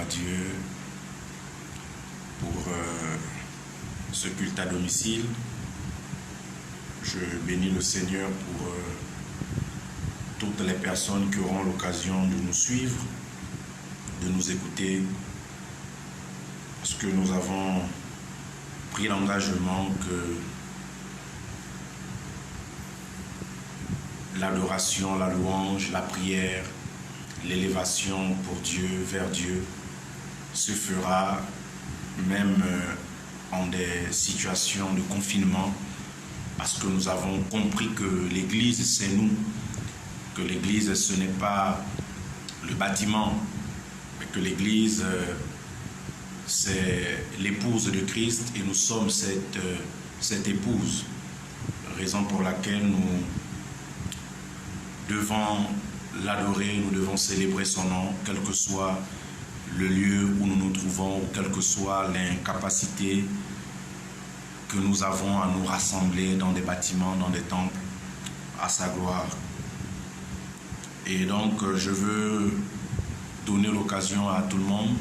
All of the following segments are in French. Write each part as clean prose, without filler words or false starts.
à Dieu pour ce culte à domicile. Je bénis le Seigneur pour toutes les personnes qui auront l'occasion de nous suivre, de nous écouter, parce que nous avons pris l'engagement que l'adoration, la louange, la prière, l'élévation pour Dieu, vers Dieu, se fera même en des situations de confinement, parce que nous avons compris que l'Église, c'est nous, que l'Église, ce n'est pas le bâtiment, mais que l'Église, c'est l'épouse de Christ et nous sommes cette épouse, raison pour laquelle nous devons l'adorer, nous devons célébrer son nom, quel que soit le lieu où nous nous trouvons, ou quelle que soit l'incapacité que nous avons à nous rassembler dans des bâtiments, dans des temples, à sa gloire. Et donc, je veux donner l'occasion à tout le monde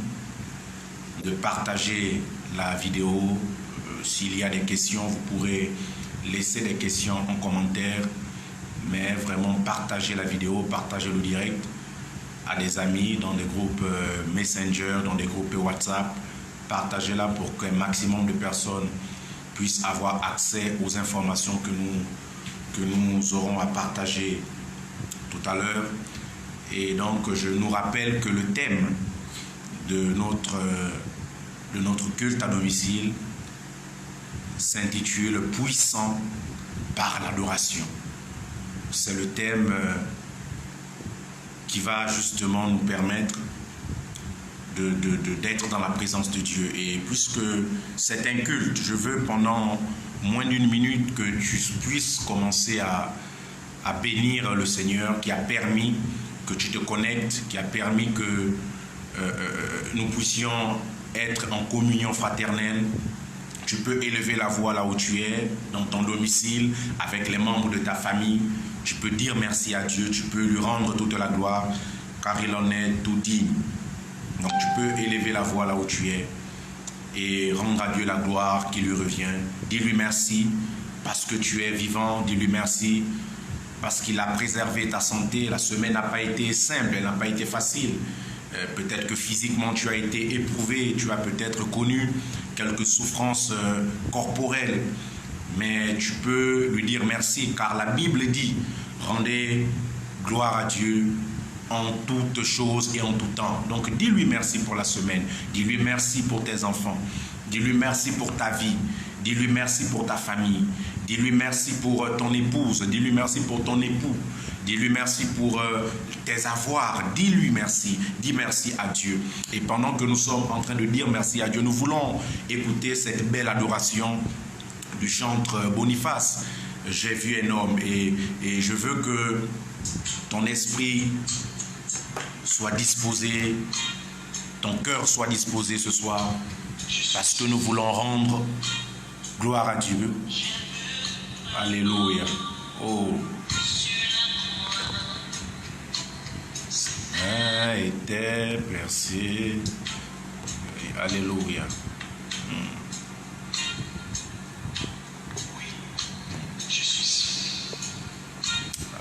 de partager la vidéo. S'il y a des questions, vous pourrez laisser des questions en commentaire, mais vraiment partager la vidéo, partager le direct à des amis dans des groupes Messenger, dans des groupes WhatsApp. Partagez-la pour qu'un maximum de personnes puissent avoir accès aux informations que nous aurons à partager tout à l'heure. Et donc, je nous rappelle que le thème de notre culte à domicile s'intitule « Puissant par l'adoration ». C'est le thème qui va justement nous permettre d'être dans la présence de Dieu. Et puisque c'est un culte, je veux pendant moins d'une minute que tu puisses commencer à bénir le Seigneur qui a permis que tu te connectes, qui a permis que nous puissions être en communion fraternelle. Tu peux élever la voix là où tu es, dans ton domicile, avec les membres de ta famille. Tu peux dire merci à Dieu, tu peux lui rendre toute la gloire, car il en est tout digne. Donc tu peux élever la voix là où tu es et rendre à Dieu la gloire qui lui revient. Dis-lui merci parce que tu es vivant, dis-lui merci parce qu'il a préservé ta santé. La semaine n'a pas été simple, elle n'a pas été facile. Peut-être que physiquement tu as été éprouvé, tu as peut-être connu quelques souffrances corporelles, mais tu peux lui dire merci, car la Bible dit « Rendez gloire à Dieu en toutes choses et en tout temps ». Donc dis-lui merci pour la semaine, dis-lui merci pour tes enfants, dis-lui merci pour ta vie, dis-lui merci pour ta famille, dis-lui merci pour ton épouse, dis-lui merci pour ton époux, dis-lui merci pour tes avoirs, dis-lui merci, dis merci à Dieu. Et pendant que nous sommes en train de dire merci à Dieu, nous voulons écouter cette belle adoration du chantre Boniface. J'ai vu un homme et je veux que ton esprit soit disposé, ton cœur soit disposé ce soir, parce que nous voulons rendre gloire à Dieu. Alléluia. Oh. A été percé. Alléluia.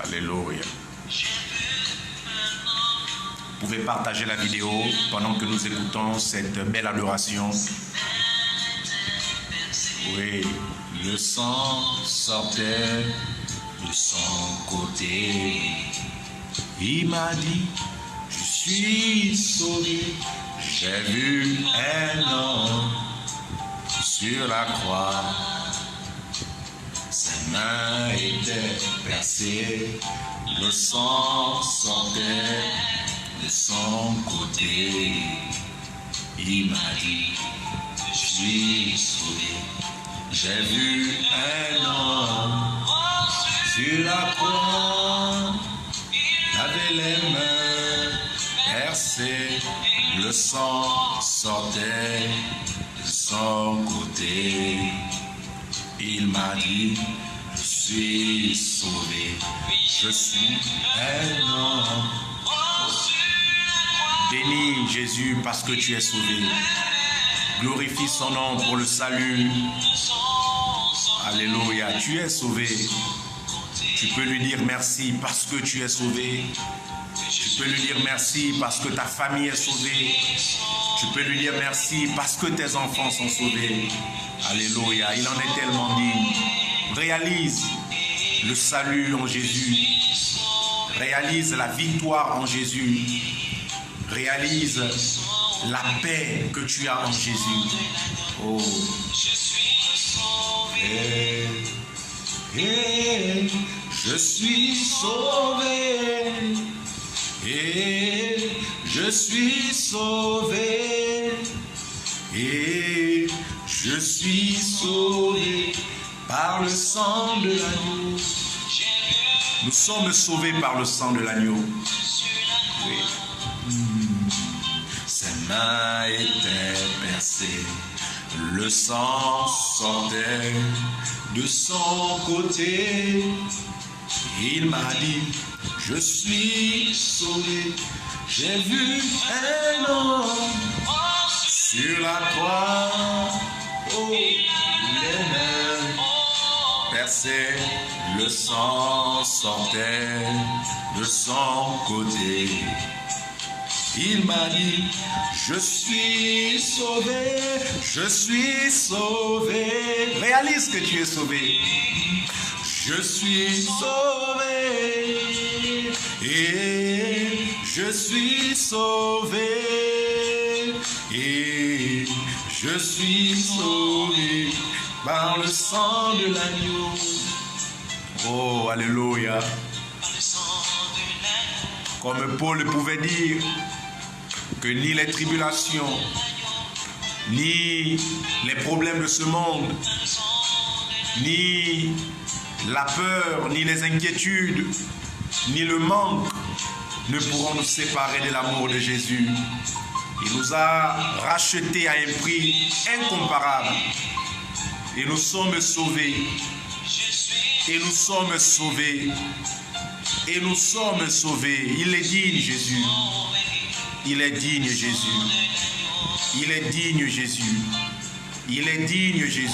Alléluia. Vous pouvez partager la vidéo pendant que nous écoutons cette belle adoration. Oui, le sang sortait de son côté. Il m'a dit, je suis sauvé. J'ai vu un homme sur la croix. Ses mains étaient percées, le sang sortait de son côté. Il m'a dit, je suis sauvé. J'ai vu un homme sur la croix. Il avait les mains percées, le sang sortait de son côté. Il m'a dit, je suis sauvé, je suis un homme. Bénis Jésus parce que tu es sauvé. Glorifie son nom pour le salut. Alléluia, tu es sauvé. Tu peux lui dire merci parce que tu es sauvé. Tu peux lui dire merci parce que ta famille est sauvée. Tu peux lui dire merci parce que tes enfants sont sauvés. Alléluia, il en est tellement digne. Réalise le salut en Jésus. Réalise la victoire en Jésus. Réalise la paix que tu as en Jésus. Oh. Je suis sauvé. Et je suis sauvé. Et je suis sauvé par le sang de l'agneau. Nous sommes sauvés par le sang de l'agneau. Oui. Ses mains étaient percées, le sang sortait de son côté. Il m'a dit, je suis sauvé. J'ai vu un homme sur la croix. Oh, les mains percées, le sang sortait de son côté. Il m'a dit, je suis sauvé, je suis sauvé. Réalise que tu es sauvé. Je suis sauvé et je suis sauvé et je suis sauvé par le sang de l'agneau. Oh, alléluia. Comme Paul pouvait dire que ni les tribulations, ni les problèmes de ce monde, ni la peur, ni les inquiétudes, ni le manque ne pourront nous séparer de l'amour de Jésus. Il nous a rachetés à un prix incomparable. Et nous sommes sauvés. Et nous sommes sauvés. Et nous sommes sauvés. Il est digne, Jésus. Il est digne, Jésus. Il est digne, Jésus. Il est digne, Jésus.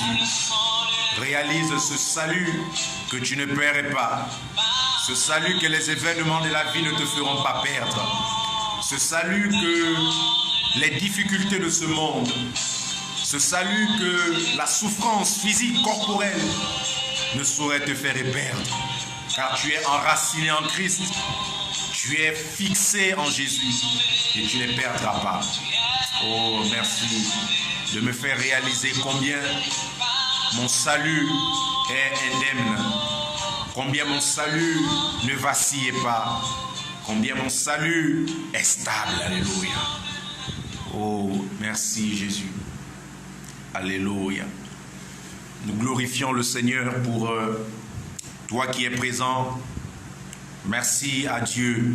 Réalise ce salut que tu ne paierais pas. Ce salut que les événements de la vie ne te feront pas perdre. Ce salut que les difficultés de ce monde, ce salut que la souffrance physique, corporelle ne saurait te faire perdre. Car tu es enraciné en Christ. Tu es fixé en Jésus et tu ne perdras pas. Oh, merci de me faire réaliser combien mon salut est indemne, combien mon salut ne vacille pas, combien mon salut est stable. Alléluia. Oh, merci Jésus. Alléluia. Nous glorifions le Seigneur pour toi qui es présent. Merci à Dieu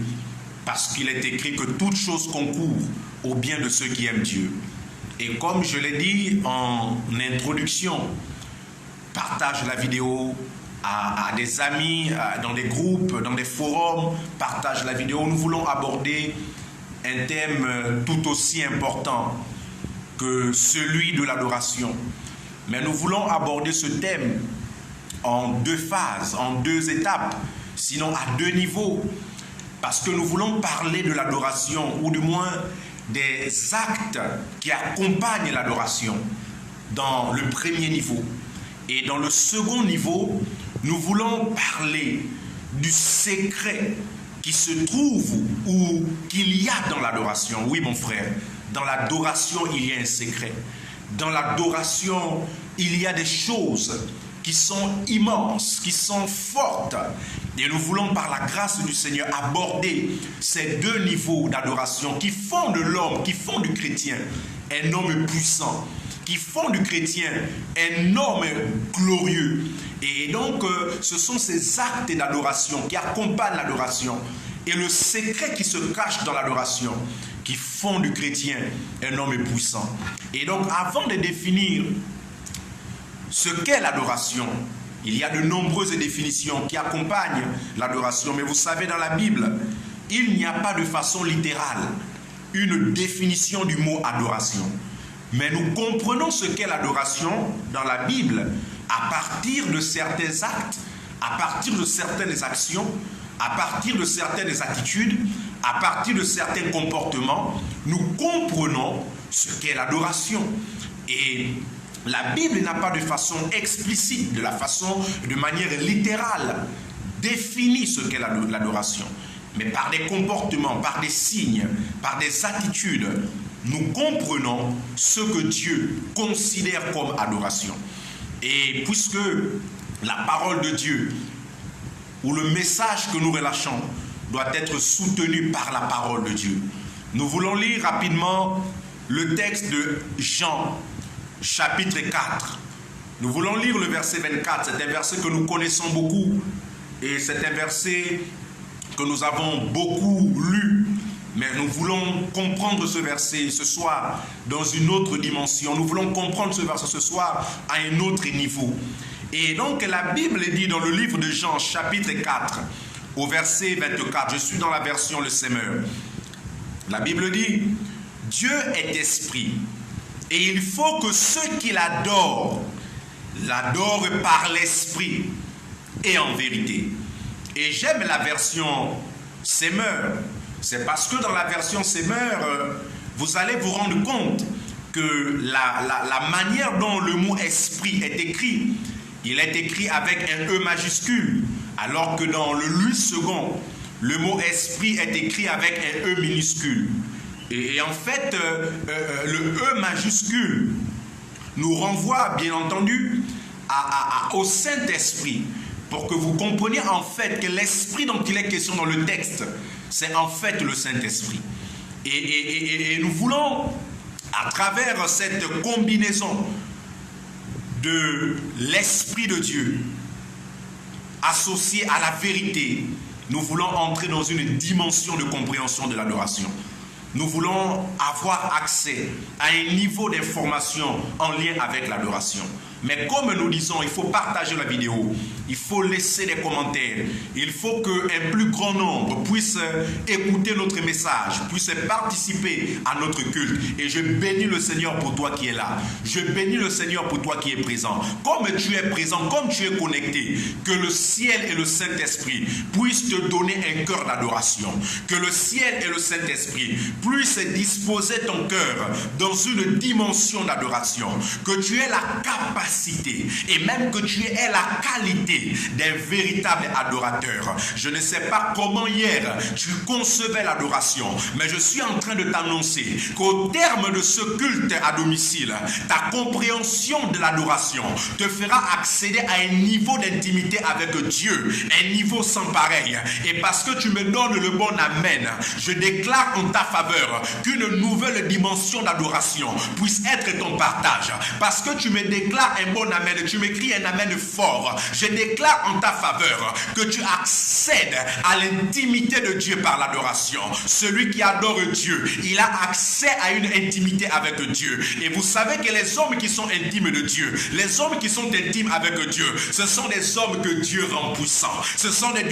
parce qu'il est écrit que toute chose concourt au bien de ceux qui aiment Dieu. Et comme je l'ai dit en introduction, partage la vidéo à des amis, dans des groupes, dans des forums, partage la vidéo. Nous voulons aborder un thème tout aussi important que celui de l'adoration. Mais nous voulons aborder ce thème en deux phases, en deux étapes, sinon à deux niveaux. Parce que nous voulons parler de l'adoration, ou du moins des actes qui accompagnent l'adoration dans le premier niveau. Et dans le second niveau, nous voulons parler du secret qui se trouve ou qu'il y a dans l'adoration. Oui, mon frère, dans l'adoration, il y a un secret. Dans l'adoration, il y a des choses qui sont immenses, qui sont fortes. Et nous voulons, par la grâce du Seigneur, aborder ces deux niveaux d'adoration qui font de l'homme, qui font du chrétien un homme puissant, qui font du chrétien un homme glorieux. Et donc, ce sont ces actes d'adoration qui accompagnent l'adoration et le secret qui se cache dans l'adoration qui font du chrétien un homme puissant. Et donc, avant de définir ce qu'est l'adoration, il y a de nombreuses définitions qui accompagnent l'adoration. Mais vous savez, dans la Bible, il n'y a pas de façon littérale une définition du mot adoration. Mais nous comprenons ce qu'est l'adoration dans la Bible à partir de certains actes, à partir de certaines actions, à partir de certaines attitudes, à partir de certains comportements. Nous comprenons ce qu'est l'adoration. Et la Bible n'a pas de façon explicite, de manière littérale, défini ce qu'est l'adoration. Mais par des comportements, par des signes, par des attitudes, nous comprenons ce que Dieu considère comme adoration. Et puisque la parole de Dieu, ou le message que nous relâchons, doit être soutenu par la parole de Dieu, nous voulons lire rapidement le texte de Jean, chapitre 4. Nous voulons lire le verset 24. C'est un verset que nous connaissons beaucoup. Et c'est un verset que nous avons beaucoup lu. Mais nous voulons comprendre ce verset ce soir dans une autre dimension. Nous voulons comprendre ce verset ce soir à un autre niveau. Et donc la Bible dit dans le livre de Jean, chapitre 4, au verset 24. Je suis dans la version Le Semeur. La Bible dit, Dieu est esprit. Et il faut que ceux qui l'adorent par l'esprit et en vérité. Et j'aime la version Semeur. C'est parce que dans la version Semeur, vous allez vous rendre compte que la manière dont le mot esprit est écrit, il est écrit avec un E majuscule, alors que dans le Louis II, le mot esprit est écrit avec un E minuscule. Et en fait, le E majuscule nous renvoie, bien entendu, au Saint-Esprit, pour que vous compreniez en fait que l'esprit dont il est question dans le texte, c'est en fait le Saint-Esprit. Et nous voulons, à travers cette combinaison de l'Esprit de Dieu, associé à la vérité, nous voulons entrer dans une dimension de compréhension de l'adoration. Nous voulons avoir accès à un niveau d'information en lien avec l'adoration. Mais comme nous disons, il faut partager la vidéo, il faut laisser des commentaires, il faut qu'un plus grand nombre puisse écouter notre message, puisse participer à notre culte. Et je bénis le Seigneur pour toi qui es là. Je bénis le Seigneur pour toi qui es présent. Comme tu es présent, comme tu es connecté, que le ciel et le Saint-Esprit puissent te donner un cœur d'adoration. Que le ciel et le Saint-Esprit puissent disposer ton cœur dans une dimension d'adoration. Que tu aies la capacité et même que tu aies la qualité d'un véritable adorateur. Je ne sais pas comment hier tu concevais l'adoration, mais je suis en train de t'annoncer qu'au terme de ce culte à domicile, ta compréhension de l'adoration te fera accéder à un niveau d'intimité avec Dieu, un niveau sans pareil. Et parce que tu me donnes le bon amen, je déclare en ta faveur qu'une nouvelle dimension d'adoration puisse être ton partage. Parce que tu me déclares un bon amen, tu m'écris un amen fort. Je déclare en ta faveur que tu accèdes à l'intimité de Dieu par l'adoration. Celui qui adore Dieu, il a accès à une intimité avec Dieu. Et vous savez que les hommes qui sont intimes de Dieu, les hommes qui sont intimes avec Dieu, ce sont des hommes que Dieu rend puissants. Ce sont des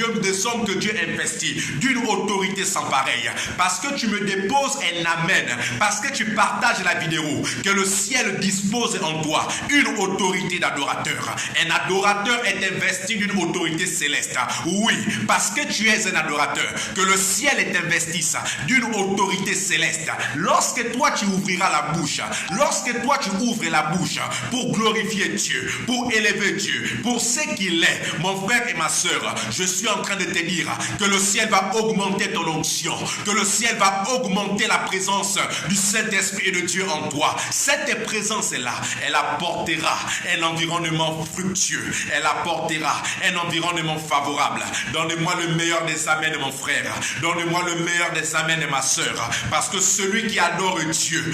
hommes que Dieu investit d'une autorité sans pareille. Parce que tu me déposes un amen, parce que tu partages la vidéo, que le ciel dispose en toi une autorité d'adorateur. Un adorateur est investi d'une autorité céleste. Oui, parce que tu es un adorateur, que le ciel est investi d'une autorité céleste. Lorsque toi tu ouvriras la bouche, lorsque toi tu ouvres la bouche pour glorifier Dieu, pour élever Dieu, pour ce qu'il est, mon frère et ma soeur, je suis en train de te dire que le ciel va augmenter ton onction, que le ciel va augmenter la présence du Saint-Esprit et de Dieu en toi. Cette présence-là, elle apportera un environnement fructueux, elle apportera un environnement favorable. Donne-moi le meilleur des amens de mon frère, donne-moi le meilleur des amens de ma soeur, parce que celui qui adore Dieu,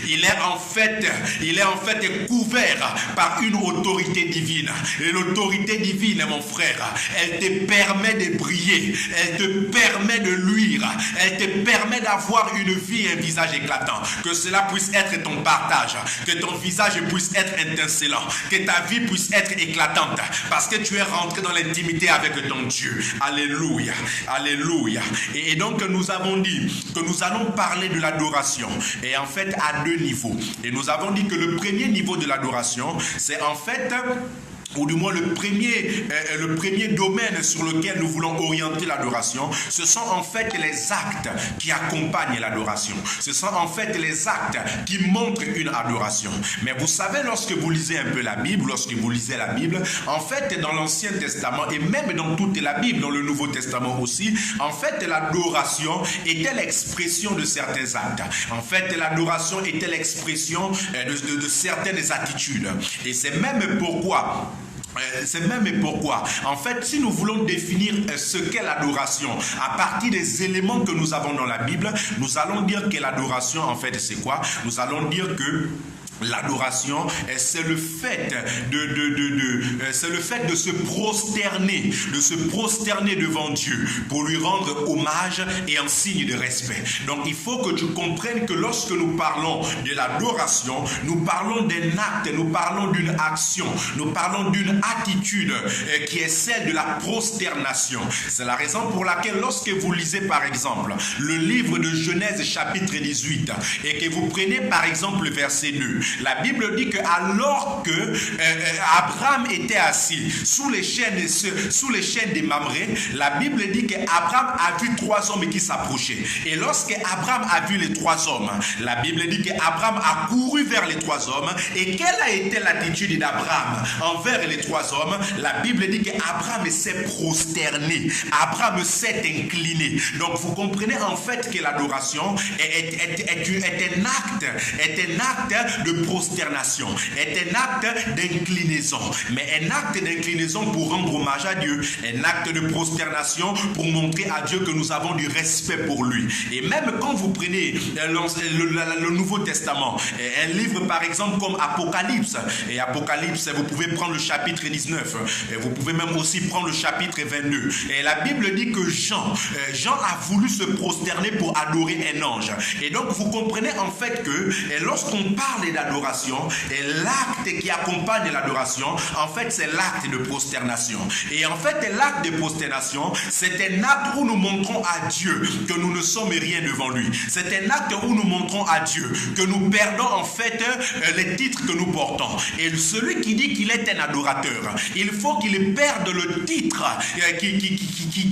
il est en fait couvert par une autorité divine. Et l'autorité divine, mon frère, elle te permet de briller, elle te permet de luire, elle te permet d'avoir une vie et un visage éclatant. Que cela puisse être ton partage, que ton visage puisse être étincelant, que ta vie puisse être éclatante parce que tu es rentré dans l'intimité avec ton Dieu. Alléluia, alléluia. Et donc nous avons dit que nous allons parler de l'adoration et en fait à deux niveaux. Et nous avons dit que le premier niveau de l'adoration, c'est en fait, ou du moins le premier domaine sur lequel nous voulons orienter l'adoration, ce sont en fait les actes qui accompagnent l'adoration. Ce sont en fait les actes qui montrent une adoration. Mais vous savez, lorsque vous lisez un peu la Bible, en fait dans l'Ancien Testament et même dans toute la Bible, dans le Nouveau Testament aussi, en fait l'adoration était l'expression de certains actes. En fait l'adoration était l'expression de certaines attitudes. Et c'est même pourquoi, en fait, si nous voulons définir ce qu'est l'adoration à partir des éléments que nous avons dans la Bible, nous allons dire que l'adoration, en fait, c'est quoi? Nous allons dire que l'adoration, c'est le fait de se prosterner devant Dieu pour lui rendre hommage et un signe de respect. Donc il faut que tu comprennes que lorsque nous parlons de l'adoration, nous parlons d'un acte, nous parlons d'une action, nous parlons d'une attitude qui est celle de la prosternation. C'est la raison pour laquelle lorsque vous lisez par exemple le livre de Genèse chapitre 18 et que vous prenez par exemple le verset 2, la Bible dit que alors que Abraham était assis sous les chaînes des Mamré, la Bible dit qu'Abraham a vu trois hommes qui s'approchaient. Et lorsque Abraham a vu les trois hommes, la Bible dit qu'Abraham a couru vers les trois hommes. Et quelle a été l'attitude d'Abraham envers les trois hommes? La Bible dit qu'Abraham s'est prosterné, Abraham s'est incliné. Donc vous comprenez en fait que l'adoration est un acte de prosternation, est un acte d'inclinaison, mais un acte d'inclinaison pour rendre hommage à Dieu, un acte de prosternation pour montrer à Dieu que nous avons du respect pour lui. Et même quand vous prenez le Nouveau Testament, un livre par exemple comme Apocalypse, et Apocalypse, vous pouvez prendre le chapitre 19, et vous pouvez même aussi prendre le chapitre 22, et la Bible dit que Jean a voulu se prosterner pour adorer un ange. Et donc vous comprenez en fait que lorsqu'on parle d'adoration, et l'acte qui accompagne l'adoration, en fait c'est l'acte de prosternation. Et en fait l'acte de prosternation, c'est un acte où nous montrons à Dieu que nous ne sommes rien devant lui. C'est un acte où nous montrons à Dieu que nous perdons en fait les titres que nous portons. Et celui qui dit qu'il est un adorateur, il faut qu'il perde le titre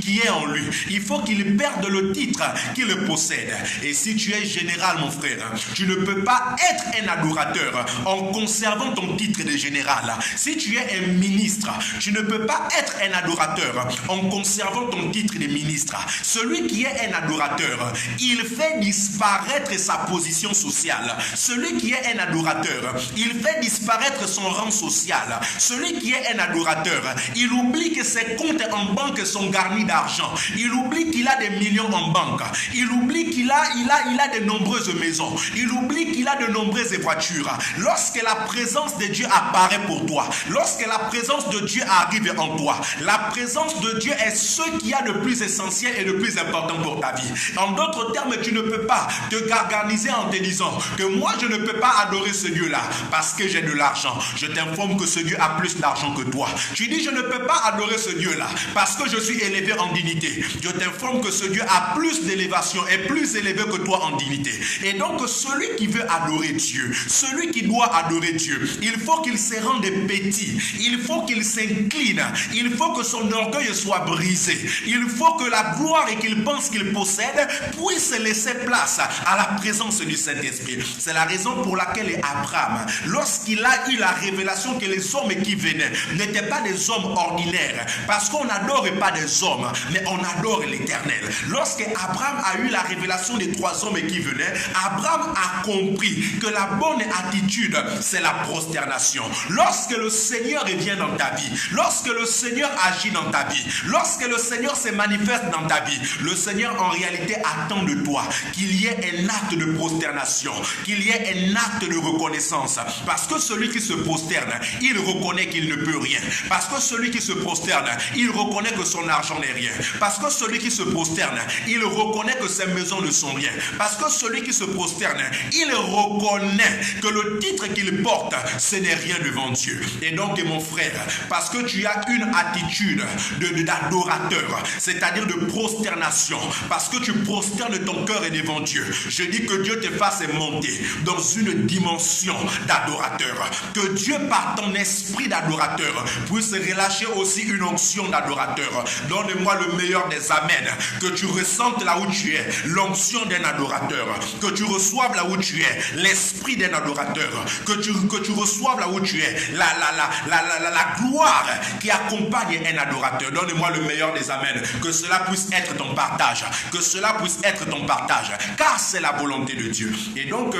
qui est en lui. Il faut qu'il perde le titre qu'il possède. Et si tu es général, mon frère, tu ne peux pas être un adorateur en conservant ton titre de général. Si tu es un ministre, tu ne peux pas être un adorateur en conservant ton titre de ministre. Celui qui est un adorateur, il fait disparaître sa position sociale. Celui qui est un adorateur, il fait disparaître son rang social. Celui qui est un adorateur, il oublie que ses comptes en banque sont garnis d'argent. Il oublie qu'il a des millions en banque. Il oublie qu'il a de nombreuses maisons. Il oublie qu'il a de nombreuses voitures. Lorsque la présence de Dieu apparaît pour toi, lorsque la présence de Dieu arrive en toi, la présence de Dieu est ce qu'il y a de plus essentiel et de plus important pour ta vie. En d'autres termes, tu ne peux pas te gargariser en te disant que moi je ne peux pas adorer ce Dieu-là parce que j'ai de l'argent. Je t'informe que ce Dieu a plus d'argent que toi. Tu dis je ne peux pas adorer ce Dieu-là parce que je suis élevé en dignité. Je t'informe que ce Dieu a plus d'élévation et plus élevé que toi en dignité. Et donc celui qui veut adorer Dieu, celui qui doit adorer Dieu, il faut qu'il se rende petit, il faut qu'il s'incline, il faut que son orgueil soit brisé, il faut que la gloire qu'il pense qu'il possède puisse laisser place à la présence du Saint-Esprit. C'est la raison pour laquelle Abraham, lorsqu'il a eu la révélation que les hommes qui venaient n'étaient pas des hommes ordinaires, parce qu'on n'adore pas des hommes, mais on adore l'Éternel. Lorsque Abraham a eu la révélation des trois hommes qui venaient, Abraham a compris que la bonne attitude, c'est la prosternation. Lorsque le Seigneur vient dans ta vie, lorsque le Seigneur agit dans ta vie, lorsque le Seigneur se manifeste dans ta vie, le Seigneur en réalité attend de toi qu'il y ait un acte de prosternation, qu'il y ait un acte de reconnaissance. Parce que celui qui se prosterne, il reconnaît qu'il ne peut rien. Parce que celui qui se prosterne, il reconnaît que son argent n'est rien. Parce que celui qui se prosterne, il reconnaît que ses maisons ne sont rien. Parce que celui qui se prosterne, il reconnaît que le titre qu'il porte, ce n'est rien devant Dieu. Et donc, mon frère, parce que tu as une attitude d'adorateur, c'est-à-dire de prosternation, parce que tu prosternes ton cœur devant Dieu, je dis que Dieu te fasse monter dans une dimension d'adorateur. Que Dieu, par ton esprit d'adorateur, puisse relâcher aussi une onction d'adorateur. Donne-moi le meilleur des amens. Que tu ressentes là où tu es l'onction d'un adorateur. Que tu reçoives là où tu es l'esprit d'un adorateur. Que tu reçoives là où tu es la gloire qui accompagne un adorateur. Donne-moi le meilleur des amens. Que cela puisse être ton partage. Que cela puisse être ton partage. Car c'est la volonté de Dieu. Et donc,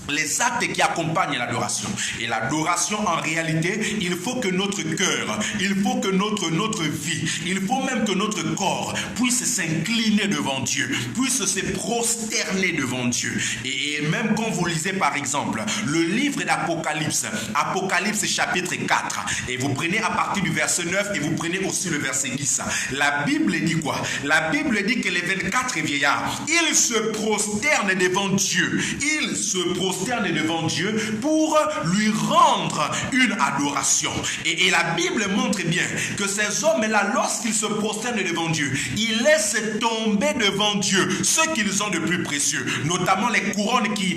les actes qui accompagnent l'adoration. Et l'adoration, en réalité, il faut que notre cœur, il faut que notre vie, il faut même que notre corps puisse s'incliner devant Dieu, puisse se prosterner devant Dieu. Et même quand vous lisez, par exemple, le livre d'Apocalypse, Apocalypse chapitre 4, et vous prenez à partir du verset 9 et vous prenez aussi le verset 10, la Bible dit quoi? La Bible dit que les 24 vieillards, ils se prosternent devant Dieu. Ils se prosternent devant Dieu pour lui rendre une adoration. Et la Bible montre bien que ces hommes-là, lorsqu'ils se prosternent devant Dieu, ils laissent tomber devant Dieu ce qu'ils ont de plus précieux, notamment les couronnes qui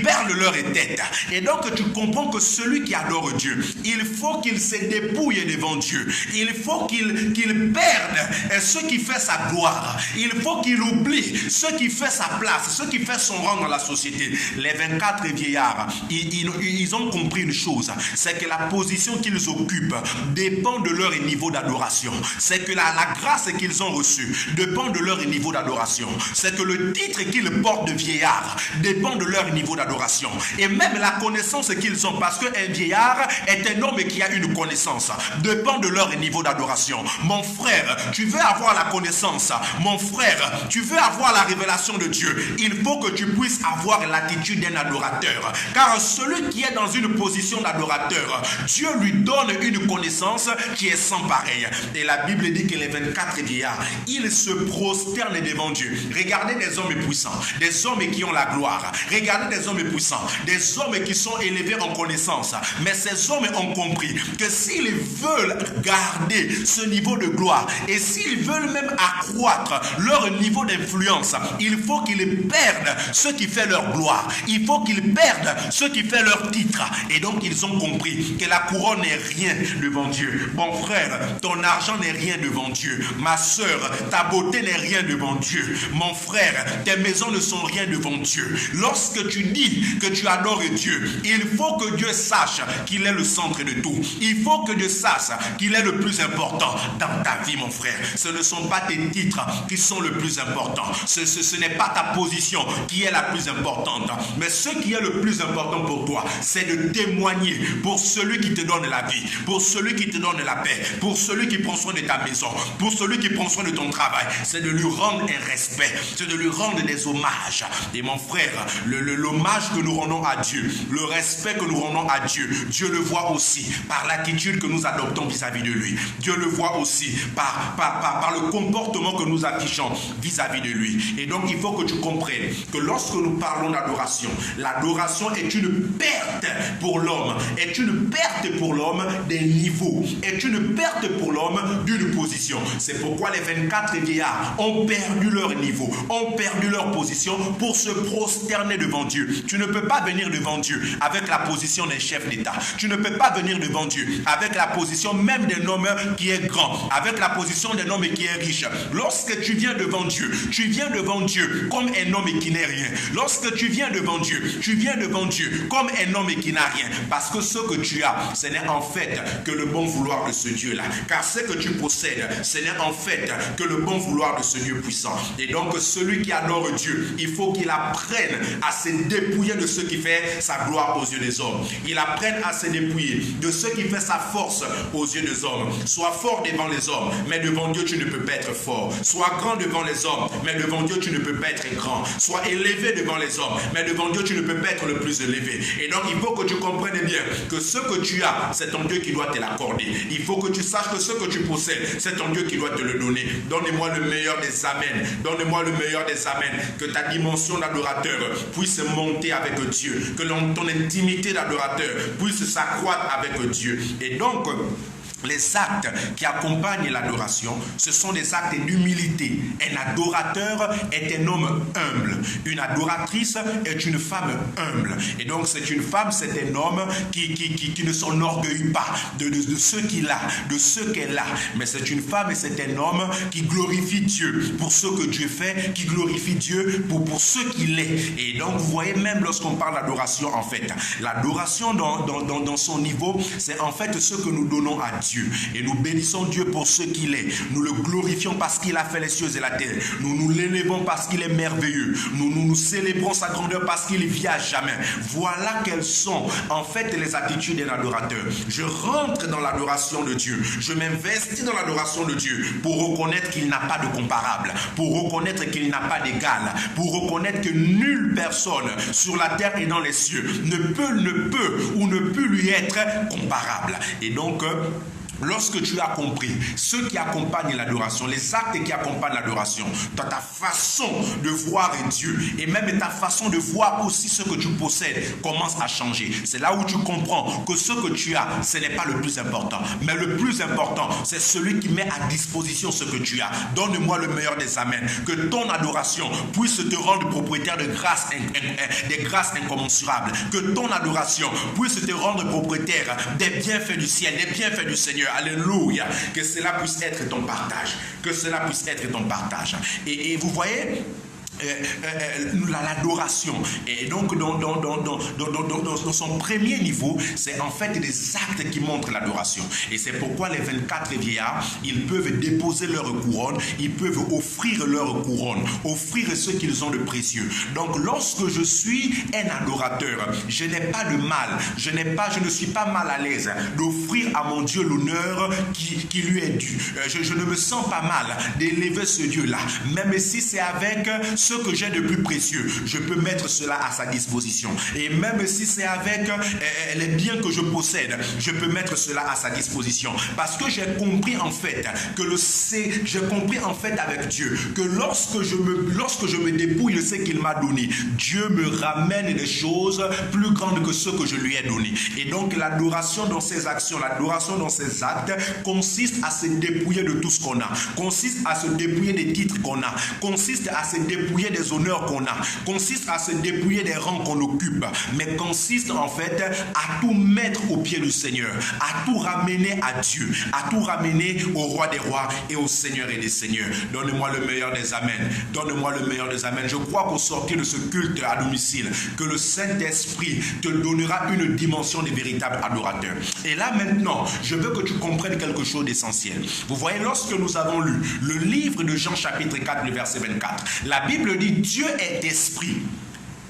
perlent leur tête. Et donc tu comprends que celui qui adore Dieu, il faut qu'il se dépouille devant Dieu. Il faut qu'il perde ce qui fait sa gloire. Il faut qu'il oublie ce qui fait sa place, ce qui fait son rang dans la société. Les 24 vieillards, ils ont compris une chose, c'est que la position qu'ils occupent dépend de leur niveau d'adoration. C'est que la grâce qu'ils ont reçue dépend de leur niveau d'adoration. C'est que le titre qu'ils portent de vieillard dépend de leur niveau d'adoration. Et même la connaissance qu'ils ont, parce qu'un vieillard est un homme qui a une connaissance, dépend de leur niveau d'adoration. Mon frère, tu veux avoir la connaissance, mon frère, tu veux avoir la révélation de Dieu, il faut que tu puisses avoir l'attitude d'un adorateur. Car celui qui est dans une position d'adorateur, Dieu lui donne une connaissance qui est sans pareil. Et la Bible dit que les 24 vieillards, ils se prosternent devant Dieu. Regardez des hommes puissants, des hommes qui ont la gloire. Regardez des hommes puissants, des hommes qui sont élevés en connaissance. Mais ces hommes ont compris que s'ils veulent garder ce niveau de gloire et s'ils veulent même accroître leur niveau d'influence, il faut qu'ils perdent ce qui fait leur gloire. Il faut qu'ils perdent ce qui fait leur titre. Et donc ils ont compris que la couronne n'est rien devant Dieu. Mon frère, ton argent n'est rien devant Dieu. Ma soeur, ta beauté n'est rien devant Dieu. Mon frère, tes maisons ne sont rien devant Dieu. Lorsque tu dis que tu adores Dieu, il faut que Dieu sache qu'il est le centre de tout. Il faut que Dieu sache qu'il est le plus important dans ta vie, mon frère. Ce ne sont pas tes titres qui sont le plus important. Ce n'est pas ta position qui est la plus importante. Mais ce qui est le plus important pour toi, c'est de témoigner pour celui qui te donne la vie, pour celui qui te donne la paix, pour celui qui prend soin de ta maison, pour celui qui prend soin de ton travail. C'est de lui rendre un respect, c'est de lui rendre des hommages. Et mon frère, l'hommage que nous rendons à Dieu, le respect que nous rendons à Dieu, Dieu le voit aussi par l'attitude que nous adoptons vis-à-vis de lui. Dieu le voit aussi par le comportement que nous affichons vis-à-vis de lui. Et donc il faut que tu comprennes que lorsque nous parlons d'adoration, l'adoration est une perte pour l'homme, est une perte pour l'homme des niveaux, est une perte pour l'homme d'une position. C'est pourquoi les 24 vieillards ont perdu leur niveau, ont perdu leur position pour se prosterner devant Dieu. Tu ne peux pas venir devant Dieu avec la position d'un chef d'État. Tu ne peux pas venir devant Dieu avec la position même d'un homme qui est grand, avec la position d'un homme qui est riche. Lorsque tu viens devant Dieu, tu viens devant Dieu comme un homme qui n'est rien. Lorsque tu viens devant Dieu, tu viens devant Dieu comme un homme qui n'a rien. Parce que ce que tu as, ce n'est en fait que le bon vouloir de ce Dieu-là. Car ce que tu possèdes, ce n'est en fait que le bon vouloir de ce Dieu puissant. Et donc celui qui adore Dieu, il faut qu'il apprenne à se dépouiller de ce qui fait sa gloire aux yeux des hommes. Il apprenne à se dépouiller de ce qui fait sa force aux yeux des hommes. Sois fort devant les hommes, mais devant Dieu tu ne peux pas être fort. Sois grand devant les hommes, mais devant Dieu tu ne peux pas être grand. Sois élevé devant les hommes, mais devant devant Dieu, tu ne peux pas être le plus élevé. Et donc, il faut que tu comprennes bien que ce que tu as, c'est ton Dieu qui doit te l'accorder. Il faut que tu saches que ce que tu possèdes, c'est ton Dieu qui doit te le donner. Donne-moi le meilleur des amens. Donne-moi le meilleur des amens. Que ta dimension d'adorateur puisse monter avec Dieu. Que ton intimité d'adorateur puisse s'accroître avec Dieu. Et donc, les actes qui accompagnent l'adoration, ce sont des actes d'humilité. Un adorateur est un homme humble. Une adoratrice est une femme humble. Et donc c'est une femme, c'est un homme qui ne s'enorgueille pas de ce qu'il a, de ce qu'elle a. Mais c'est une femme et c'est un homme qui glorifie Dieu pour ce que Dieu fait, qui glorifie Dieu pour ce qu'il est. Et donc vous voyez, même lorsqu'on parle d'adoration, en fait, l'adoration dans son niveau, c'est en fait ce que nous donnons à Dieu. Et nous bénissons Dieu pour ce qu'il est. Nous le glorifions parce qu'il a fait les cieux et la terre. Nous l'élevons parce qu'il est merveilleux. Nous célébrons sa grandeur parce qu'il vit à jamais. Voilà quelles sont en fait les attitudes d'un adorateur. Je rentre dans l'adoration de Dieu. Je m'investis dans l'adoration de Dieu pour reconnaître qu'il n'a pas de comparable, pour reconnaître qu'il n'a pas d'égal, pour reconnaître que nulle personne sur la terre et dans les cieux ne peut ou ne peut lui être comparable. Et donc, lorsque tu as compris ce qui accompagne l'adoration, les actes qui accompagnent l'adoration, ta façon de voir Dieu et même ta façon de voir aussi ce que tu possèdes commence à changer. C'est là où tu comprends que ce que tu as, ce n'est pas le plus important. Mais le plus important, c'est celui qui met à disposition ce que tu as. Donne-moi le meilleur des amens. Que ton adoration puisse te rendre propriétaire de grâces, des grâces incommensurables. Que ton adoration puisse te rendre propriétaire des bienfaits du ciel, des bienfaits du Seigneur. Alléluia. Que cela puisse être ton partage. Que cela puisse être ton partage. Et vous voyez, l'adoration, et donc dans son premier niveau, c'est en fait des actes qui montrent l'adoration. Et c'est pourquoi les 24 vieillards, ils peuvent déposer leur couronne, ils peuvent offrir leur couronne, offrir ce qu'ils ont de précieux. Donc lorsque je suis un adorateur, je n'ai pas de mal, je ne suis pas mal à l'aise d'offrir à mon Dieu l'honneur qui lui est dû. Je ne me sens pas mal d'élever ce Dieu-là, même si c'est avec ce que j'ai de plus précieux, je peux mettre cela à sa disposition. Et même si c'est avec les biens que je possède, je peux mettre cela à sa disposition. Parce que j'ai compris en fait avec Dieu que lorsque je me dépouille de ce qu'il m'a donné, Dieu me ramène des choses plus grandes que ce que je lui ai donné. Et donc l'adoration dans ses actions, l'adoration dans ses actes consiste à se dépouiller de tout ce qu'on a, consiste à se dépouiller des titres qu'on a, consiste à se dépouiller des honneurs qu'on a, consiste à se dépouiller des rangs qu'on occupe, mais consiste en fait à tout mettre au pied du Seigneur, à tout ramener à Dieu, à tout ramener au roi des rois et au Seigneur et des seigneurs. Donne-moi le meilleur des amens, donne-moi le meilleur des amens. Je crois qu'au sortir de ce culte à domicile, que le Saint-Esprit te donnera une dimension des véritables adorateurs. Et là maintenant, je veux que tu comprennes quelque chose d'essentiel. Vous voyez, lorsque nous avons lu le livre de Jean chapitre 4, le verset 24, la Bible dit Dieu est esprit.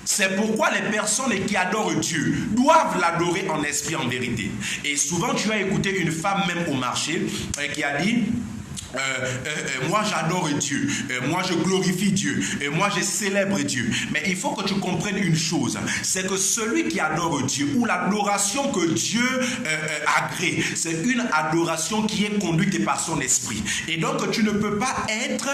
C'est pourquoi les personnes qui adorent Dieu doivent l'adorer en esprit, en vérité. Et souvent tu as écouté une femme même au marché qui a dit moi j'adore Dieu, moi je glorifie Dieu, moi je célèbre Dieu. Mais il faut que tu comprennes une chose, c'est que celui qui adore Dieu, ou l'adoration que Dieu agrée, c'est une adoration qui est conduite par son esprit. Et donc tu ne peux pas être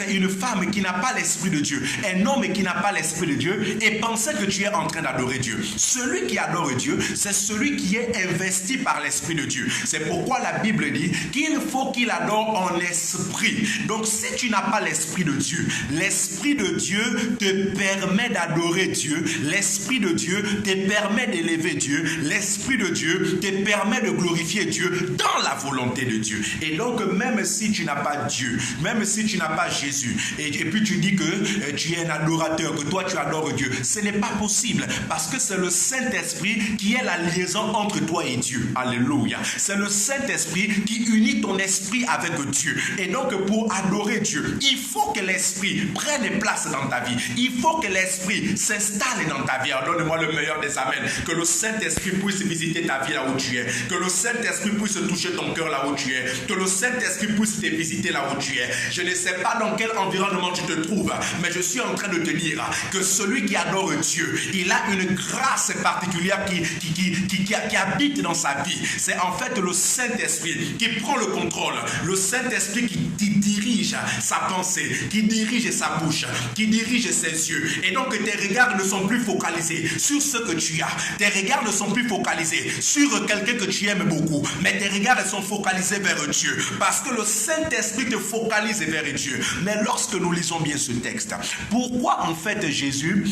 une femme qui n'a pas l'esprit de Dieu, un homme qui n'a pas l'esprit de Dieu et penser que tu es en train d'adorer Dieu. Celui qui adore Dieu, c'est celui qui est investi par l'esprit de Dieu. C'est pourquoi la Bible dit qu'il faut qu'il adore en esprit. Donc si tu n'as pas l'esprit de Dieu, l'esprit de Dieu te permet d'adorer Dieu, l'esprit de Dieu te permet d'élever Dieu, l'esprit de Dieu te permet de glorifier Dieu dans la volonté de Dieu. Et donc même si tu n'as pas Dieu, même si tu n'as pas Jésus, et puis tu dis que tu es un adorateur, que toi tu adores Dieu, ce n'est pas possible, parce que c'est le Saint-Esprit qui est la liaison entre toi et Dieu. Alléluia. C'est le Saint-Esprit qui unit ton esprit avec avec Dieu. Et donc, pour adorer Dieu, il faut que l'Esprit prenne place dans ta vie. Il faut que l'Esprit s'installe dans ta vie. Alors, donne-moi le meilleur des amens. Que le Saint-Esprit puisse visiter ta vie là où tu es. Que le Saint-Esprit puisse toucher ton cœur là où tu es. Que le Saint-Esprit puisse te visiter là où tu es. Je ne sais pas dans quel environnement tu te trouves, mais je suis en train de te dire que celui qui adore Dieu, il a une grâce particulière qui habite dans sa vie. C'est en fait le Saint-Esprit qui prend le contrôle. Le Saint-Esprit qui dirige sa pensée, qui dirige sa bouche, qui dirige ses yeux. Et donc tes regards ne sont plus focalisés sur ce que tu as. Tes regards ne sont plus focalisés sur quelqu'un que tu aimes beaucoup, mais tes regards sont focalisés vers Dieu. Parce que le Saint-Esprit te focalise vers Dieu. Mais lorsque nous lisons bien ce texte, pourquoi en fait Jésus,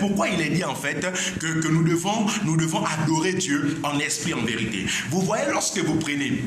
pourquoi il est dit en fait que nous devons adorer Dieu en esprit, en vérité. Vous voyez, lorsque vous prenez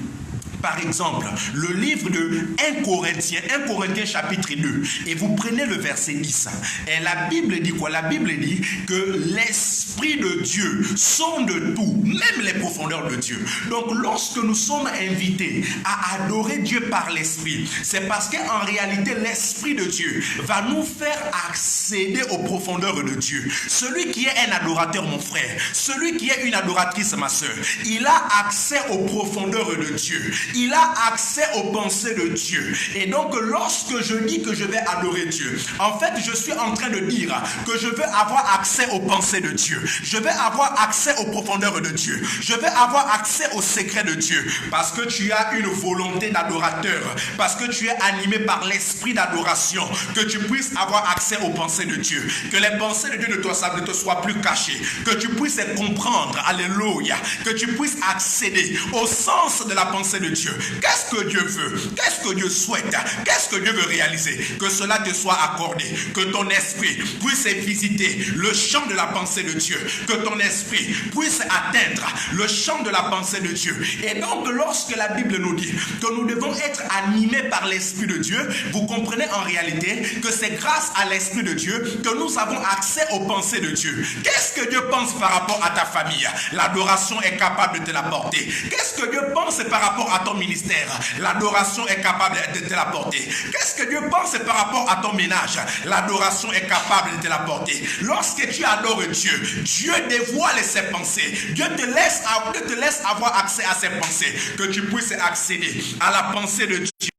par exemple, le livre de 1 Corinthiens chapitre 2, et vous prenez le verset 10, et la Bible dit quoi? La Bible dit que l'Esprit de Dieu sonde tout, même les profondeurs de Dieu. Donc, lorsque nous sommes invités à adorer Dieu par l'Esprit, c'est parce qu'en réalité, l'Esprit de Dieu va nous faire accéder aux profondeurs de Dieu. Celui qui est un adorateur, mon frère, celui qui est une adoratrice, ma soeur, il a accès aux profondeurs de Dieu. Il a accès aux pensées de Dieu. Et donc, lorsque je dis que je vais adorer Dieu, en fait, je suis en train de dire que je veux avoir accès aux pensées de Dieu. Je vais avoir accès aux profondeurs de Dieu. Je vais avoir accès aux secrets de Dieu. Parce que tu as une volonté d'adorateur. Parce que tu es animé par l'esprit d'adoration. Que tu puisses avoir accès aux pensées de Dieu. Que les pensées de Dieu ne te soient plus cachées. Que tu puisses comprendre. Alléluia. Que tu puisses accéder au sens de la pensée de Dieu. Qu'est-ce que Dieu veut? Qu'est-ce que Dieu souhaite? Qu'est-ce que Dieu veut réaliser? Que cela te soit accordé. Que ton esprit puisse visiter le champ de la pensée de Dieu. Que ton esprit puisse atteindre le champ de la pensée de Dieu. Et donc, lorsque la Bible nous dit que nous devons être animés par l'Esprit de Dieu, vous comprenez en réalité que c'est grâce à l'Esprit de Dieu que nous avons accès aux pensées de Dieu. Qu'est-ce que Dieu pense par rapport à ta famille? L'adoration est capable de te l'apporter. Qu'est-ce que Dieu pense par rapport à ton ministère? L'adoration est capable de te l'apporter. Qu'est-ce que Dieu pense par rapport à ton ménage? L'adoration est capable de te l'apporter. Lorsque tu adores Dieu, Dieu dévoile ses pensées. Dieu te laisse avoir accès à ses pensées. Que tu puisses accéder à la pensée de Dieu.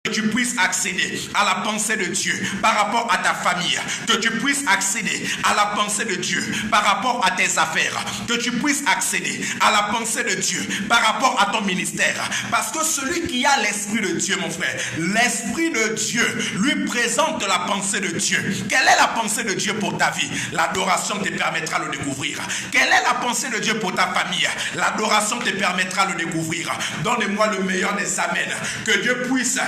Que tu puisses accéder à la pensée de Dieu par rapport à ta famille, que tu puisses accéder à la pensée de Dieu par rapport à tes affaires, que tu puisses accéder à la pensée de Dieu par rapport à ton ministère. Parce que celui qui a l'Esprit de Dieu, mon frère, l'Esprit de Dieu lui présente la pensée de Dieu. Quelle est la pensée de Dieu pour ta vie? L'adoration te permettra de le découvrir. Quelle est la pensée de Dieu pour ta famille? L'adoration te permettra de le découvrir. Donne-moi le meilleur des amens. Que Dieu puisse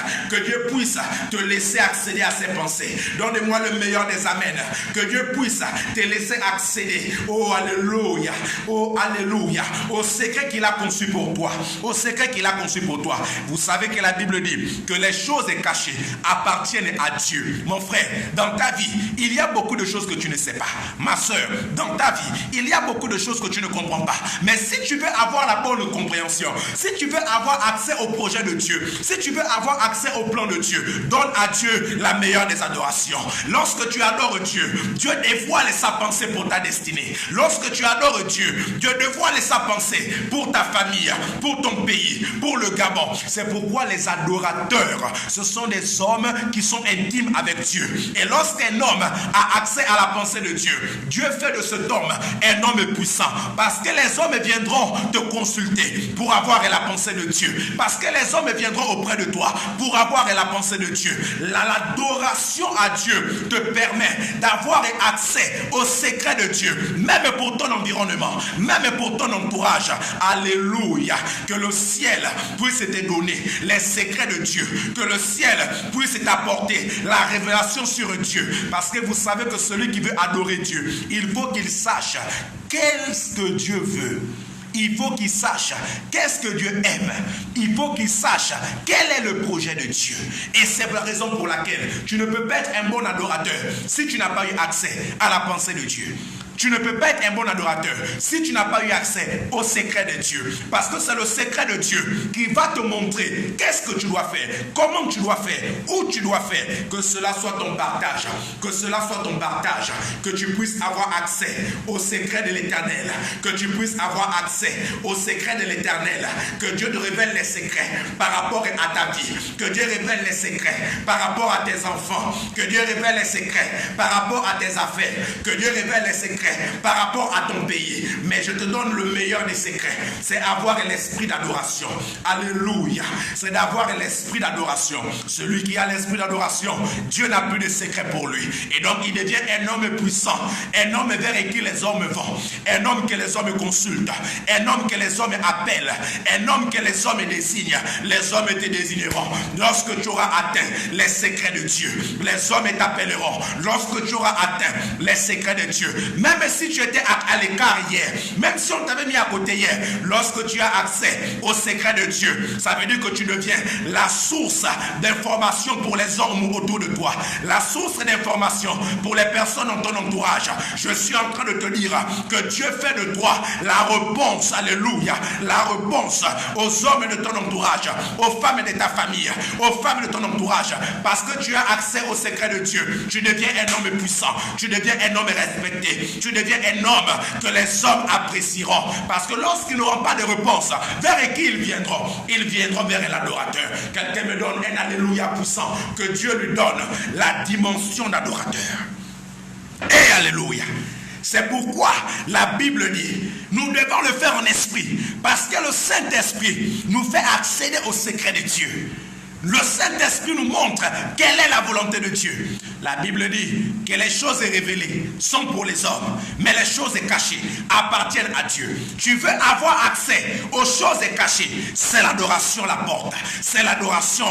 te laisser accéder à ses pensées. Donne-moi le meilleur des amens. Que Dieu puisse te laisser accéder, oh alléluia, au secret qu'il a conçu pour toi. Au secret qu'il a conçu pour toi. Vous savez que la Bible dit que les choses cachées appartiennent à Dieu. Mon frère, dans ta vie, il y a beaucoup de choses que tu ne sais pas. Ma soeur, dans ta vie, il y a beaucoup de choses que tu ne comprends pas. Mais si tu veux avoir la bonne compréhension, si tu veux avoir accès au projet de Dieu, si tu veux avoir accès au plan de Dieu, donne à Dieu la meilleure des adorations. Lorsque tu adores Dieu, Dieu dévoile sa pensée pour ta destinée. Lorsque tu adores Dieu, Dieu dévoile sa pensée pour ta famille, pour ton pays, pour le Gabon. C'est pourquoi les adorateurs, ce sont des hommes qui sont intimes avec Dieu. Et lorsqu'un homme a accès à la pensée de Dieu, Dieu fait de cet homme un homme puissant. Parce que les hommes viendront te consulter pour avoir la pensée de Dieu. Parce que les hommes viendront auprès de toi pour avoir la pensée de Dieu. L'adoration à Dieu te permet d'avoir accès au secret de Dieu, même pour ton environnement, même pour ton entourage. Alléluia. Que le ciel puisse te donner les secrets de Dieu. Que le ciel puisse t'apporter la révélation sur Dieu. Parce que vous savez que celui qui veut adorer Dieu, il faut qu'il sache qu'est-ce que Dieu veut. Il faut qu'il sache qu'est-ce que Dieu aime. Il faut qu'il sache quel est le projet de Dieu. Et c'est la raison pour laquelle tu ne peux pas être un bon adorateur si tu n'as pas eu accès à la pensée de Dieu. Tu ne peux pas être un bon adorateur si tu n'as pas eu accès au secret de Dieu. Parce que c'est le secret de Dieu qui va te montrer qu'est-ce que tu dois faire, comment tu dois faire, où tu dois faire. Que cela soit ton partage, que cela soit ton partage, que tu puisses avoir accès au secret de l'Éternel, que tu puisses avoir accès au secret de l'Éternel, que Dieu te révèle les secrets par rapport à ta vie, que Dieu révèle les secrets par rapport à tes enfants, que Dieu révèle les secrets par rapport à tes affaires, que Dieu révèle les secrets par rapport à ton pays. Mais je te donne le meilleur des secrets, c'est avoir l'esprit d'adoration. Alléluia, c'est d'avoir l'esprit d'adoration. Celui qui a l'esprit d'adoration, Dieu n'a plus de secret pour lui. Et donc il devient un homme puissant, un homme vers qui les hommes vont, un homme que les hommes consultent, un homme que les hommes appellent, un homme que les hommes désignent. Les hommes te désigneront lorsque tu auras atteint les secrets de Dieu. Les hommes t'appelleront lorsque tu auras atteint les secrets de Dieu. Même si tu étais à l'écart hier, même si on t'avait mis à côté hier, lorsque tu as accès aux secrets de Dieu, ça veut dire que tu deviens la source d'information pour les hommes autour de toi, la source d'information pour les personnes dans ton entourage. Je suis en train de te dire que Dieu fait de toi la réponse, alléluia, la réponse aux hommes de ton entourage, aux femmes de ta famille, aux femmes de ton entourage, parce que tu as accès aux secrets de Dieu. Tu deviens un homme puissant, tu deviens un homme respecté, tu deviens un homme que les hommes apprécieront, parce que lorsqu'ils n'auront pas de réponse, vers qui ils viendront? Ils viendront vers l'adorateur. Quelqu'un me donne un alléluia puissant, que Dieu lui donne la dimension d'adorateur. Et alléluia. C'est pourquoi la Bible dit, nous devons le faire en esprit, parce que le Saint-Esprit nous fait accéder au secret de Dieu. Le Saint-Esprit nous montre quelle est la volonté de Dieu. La Bible dit que les choses révélées sont pour les hommes, mais les choses cachées appartiennent à Dieu. Tu veux avoir accès aux choses cachées, c'est l'adoration la porte, c'est l'adoration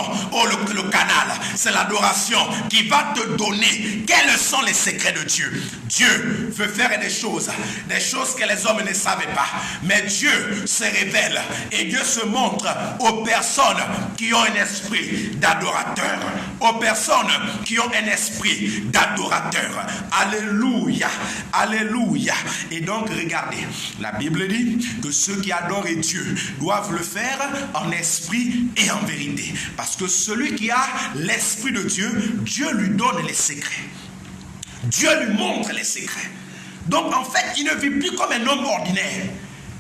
le canal, c'est l'adoration qui va te donner quels sont les secrets de Dieu. Dieu veut faire des choses que les hommes ne savaient pas, mais Dieu se révèle et Dieu se montre aux personnes qui ont un esprit d'adorateur, aux personnes qui ont un esprit d'adorateur. Alléluia, alléluia. Et donc regardez, la Bible dit que ceux qui adorent Dieu doivent le faire en esprit et en vérité, parce que celui qui a l'esprit de Dieu, Dieu lui donne les secrets, Dieu lui montre les secrets. Donc en fait, il ne vit plus comme un homme ordinaire,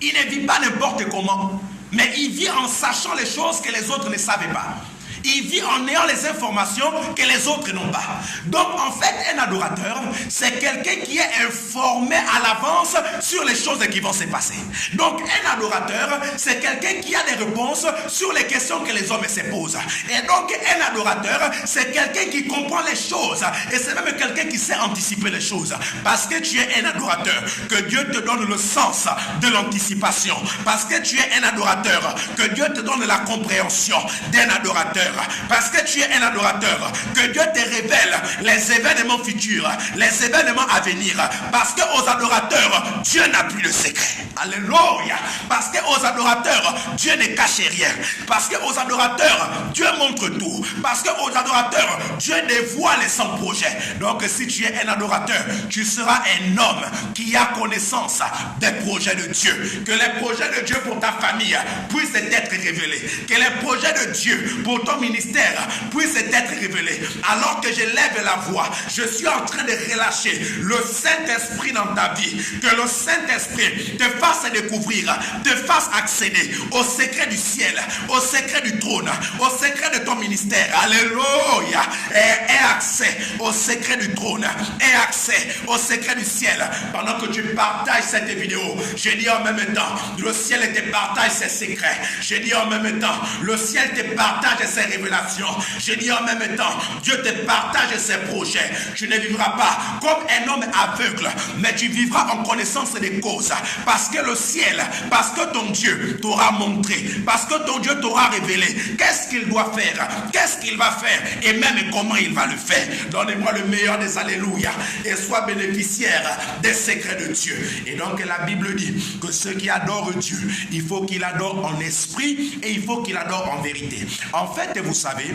il ne vit pas n'importe comment, mais il vit en sachant les choses que les autres ne savaient pas. Il vit en ayant les informations que les autres n'ont pas. Donc en fait, un adorateur, c'est quelqu'un qui est informé à l'avance sur les choses qui vont se passer. Donc un adorateur, c'est quelqu'un qui a des réponses sur les questions que les hommes se posent. Et donc un adorateur, c'est quelqu'un qui comprend les choses. Et c'est même quelqu'un qui sait anticiper les choses. Parce que tu es un adorateur, que Dieu te donne le sens de l'anticipation. Parce que tu es un adorateur, que Dieu te donne la compréhension d'un adorateur. Parce que tu es un adorateur, que Dieu te révèle les événements futurs, les événements à venir. Parce qu'aux adorateurs, Dieu n'a plus de secret. Alléluia. Parce qu'aux adorateurs, Dieu ne cache rien. Parce qu'aux adorateurs, Dieu montre tout. Parce qu'aux adorateurs, Dieu dévoile son projet. Donc si tu es un adorateur, tu seras un homme qui a connaissance des projets de Dieu. Que les projets de Dieu pour ta famille puissent être révélés. Que les projets de Dieu pour ton ministère puisse être révélé. Alors que je lève la voix, je suis en train de relâcher le Saint-Esprit dans ta vie. Que le Saint-Esprit te fasse découvrir, te fasse accéder au secret du ciel, au secret du trône, au secret de ton ministère. Alléluia. Et accès au secret du trône, et accès au secret du ciel. Pendant que tu partages cette vidéo, je dis en même temps, le ciel te partage ses secrets. Je dis en même temps, le ciel te partage ses révélations. Je dis en même temps, Dieu te partage ses projets. Tu ne vivras pas comme un homme aveugle, mais tu vivras en connaissance des causes. Parce que le ciel, parce que ton Dieu t'aura montré, parce que ton Dieu t'aura révélé qu'est-ce qu'il doit faire, qu'est-ce qu'il va faire et même comment il va le faire. Donnez-moi le meilleur des alléluia et sois bénéficiaire des secrets de Dieu. Et donc la Bible dit que ceux qui adorent Dieu, il faut qu'il adore en esprit et il faut qu'il adore en vérité. En fait, vous savez,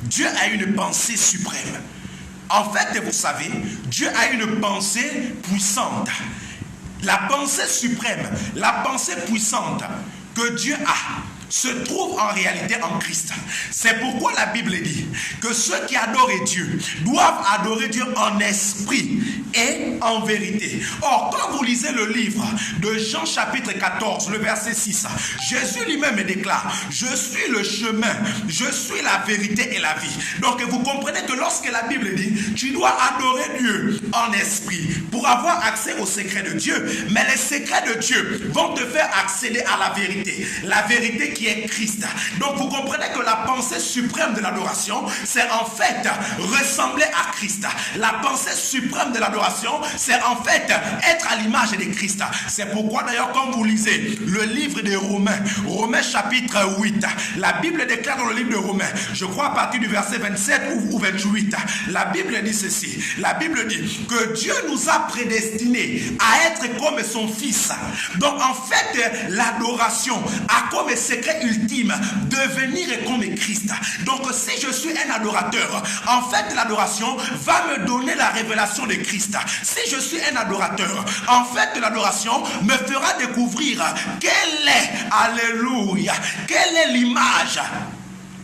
Dieu a une pensée suprême. En fait, vous savez, Dieu a une pensée puissante. La pensée suprême, la pensée puissante que Dieu a se trouve en réalité en Christ. C'est pourquoi la Bible dit que ceux qui adorent Dieu doivent adorer Dieu en esprit et en vérité. Or, quand vous lisez le livre de Jean chapitre 14, le verset 6, Jésus lui-même déclare, je suis le chemin, je suis la vérité et la vie. Donc vous comprenez que lorsque la Bible dit, tu dois adorer Dieu en esprit pour avoir accès au secret de Dieu, mais les secrets de Dieu vont te faire accéder à la vérité qui est Christ. Donc vous comprenez que la pensée suprême de l'adoration, c'est en fait ressembler à Christ. La pensée suprême de l'adoration, c'est en fait être à l'image de Christ. C'est pourquoi d'ailleurs quand vous lisez le livre des Romains chapitre 8, la Bible déclare dans le livre de Romains, je crois à partir du verset 27 ou 28, la Bible dit ceci, la Bible dit que Dieu nous a prédestinés à être comme son Fils. Donc en fait, l'adoration a comme secret ultime devenir comme Christ. Donc si je suis un adorateur, en fait l'adoration va me donner la révélation de Christ. Si je suis un adorateur, en fait l'adoration me fera découvrir quelle est, alléluia, quelle est l'image.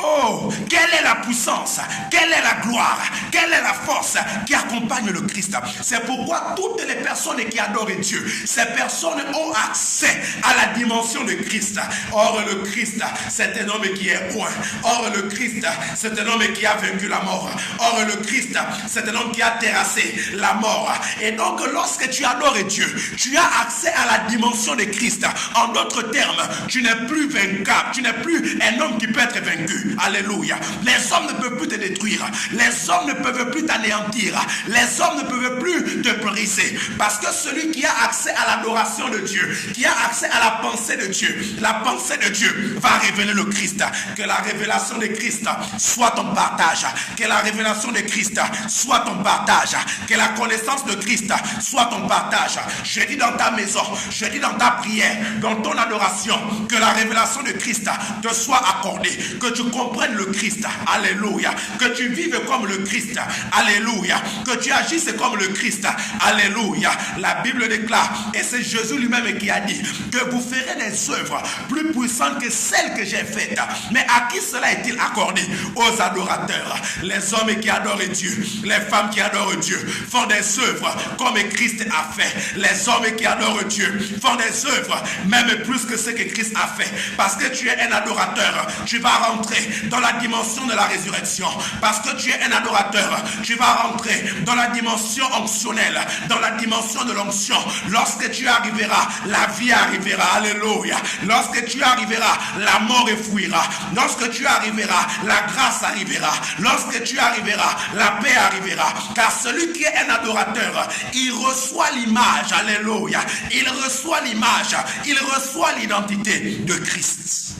Oh, quelle est la puissance, quelle est la gloire, quelle est la force qui accompagne le Christ. C'est pourquoi toutes les personnes qui adorent Dieu, ces personnes ont accès à la dimension de Christ. Or le Christ, c'est un homme qui est roi. Or le Christ, c'est un homme qui a vaincu la mort. Or le Christ, c'est un homme qui a terrassé la mort. Et donc lorsque tu adores Dieu, tu as accès à la dimension de Christ. En d'autres termes, tu n'es plus vaincable, tu n'es plus un homme qui peut être vaincu. Alléluia. Les hommes ne peuvent plus te détruire. Les hommes ne peuvent plus t'anéantir. Les hommes ne peuvent plus te briser. Parce que celui qui a accès à l'adoration de Dieu, qui a accès à la pensée de Dieu, la pensée de Dieu va révéler le Christ. Que la révélation de Christ soit ton partage. Que la révélation de Christ soit ton partage. Que la connaissance de Christ soit ton partage. Je dis dans ta maison, je dis dans ta prière, dans ton adoration, que la révélation de Christ te soit accordée. Que tu comprennes le Christ, alléluia, que tu vives comme le Christ, alléluia, que tu agisses comme le Christ, alléluia. La Bible déclare, et c'est Jésus lui-même qui a dit, que vous ferez des œuvres plus puissantes que celles que j'ai faites. Mais à qui cela est-il accordé? Aux adorateurs. Les hommes qui adorent Dieu, les femmes qui adorent Dieu font des œuvres comme Christ a fait. Les hommes qui adorent Dieu font des œuvres même plus que ce que Christ a fait. Parce que tu es un adorateur, tu vas rentrer dans la dimension de la résurrection. Parce que tu es un adorateur, tu vas rentrer dans la dimension onctionnelle, dans la dimension de l'onction. Lorsque tu arriveras, la vie arrivera, alléluia. Lorsque tu arriveras, la mort fuira. Lorsque tu arriveras, la grâce arrivera. Lorsque tu arriveras, la paix arrivera. Car celui qui est un adorateur, il reçoit l'image, alléluia. Il reçoit l'image, il reçoit l'identité de Christ.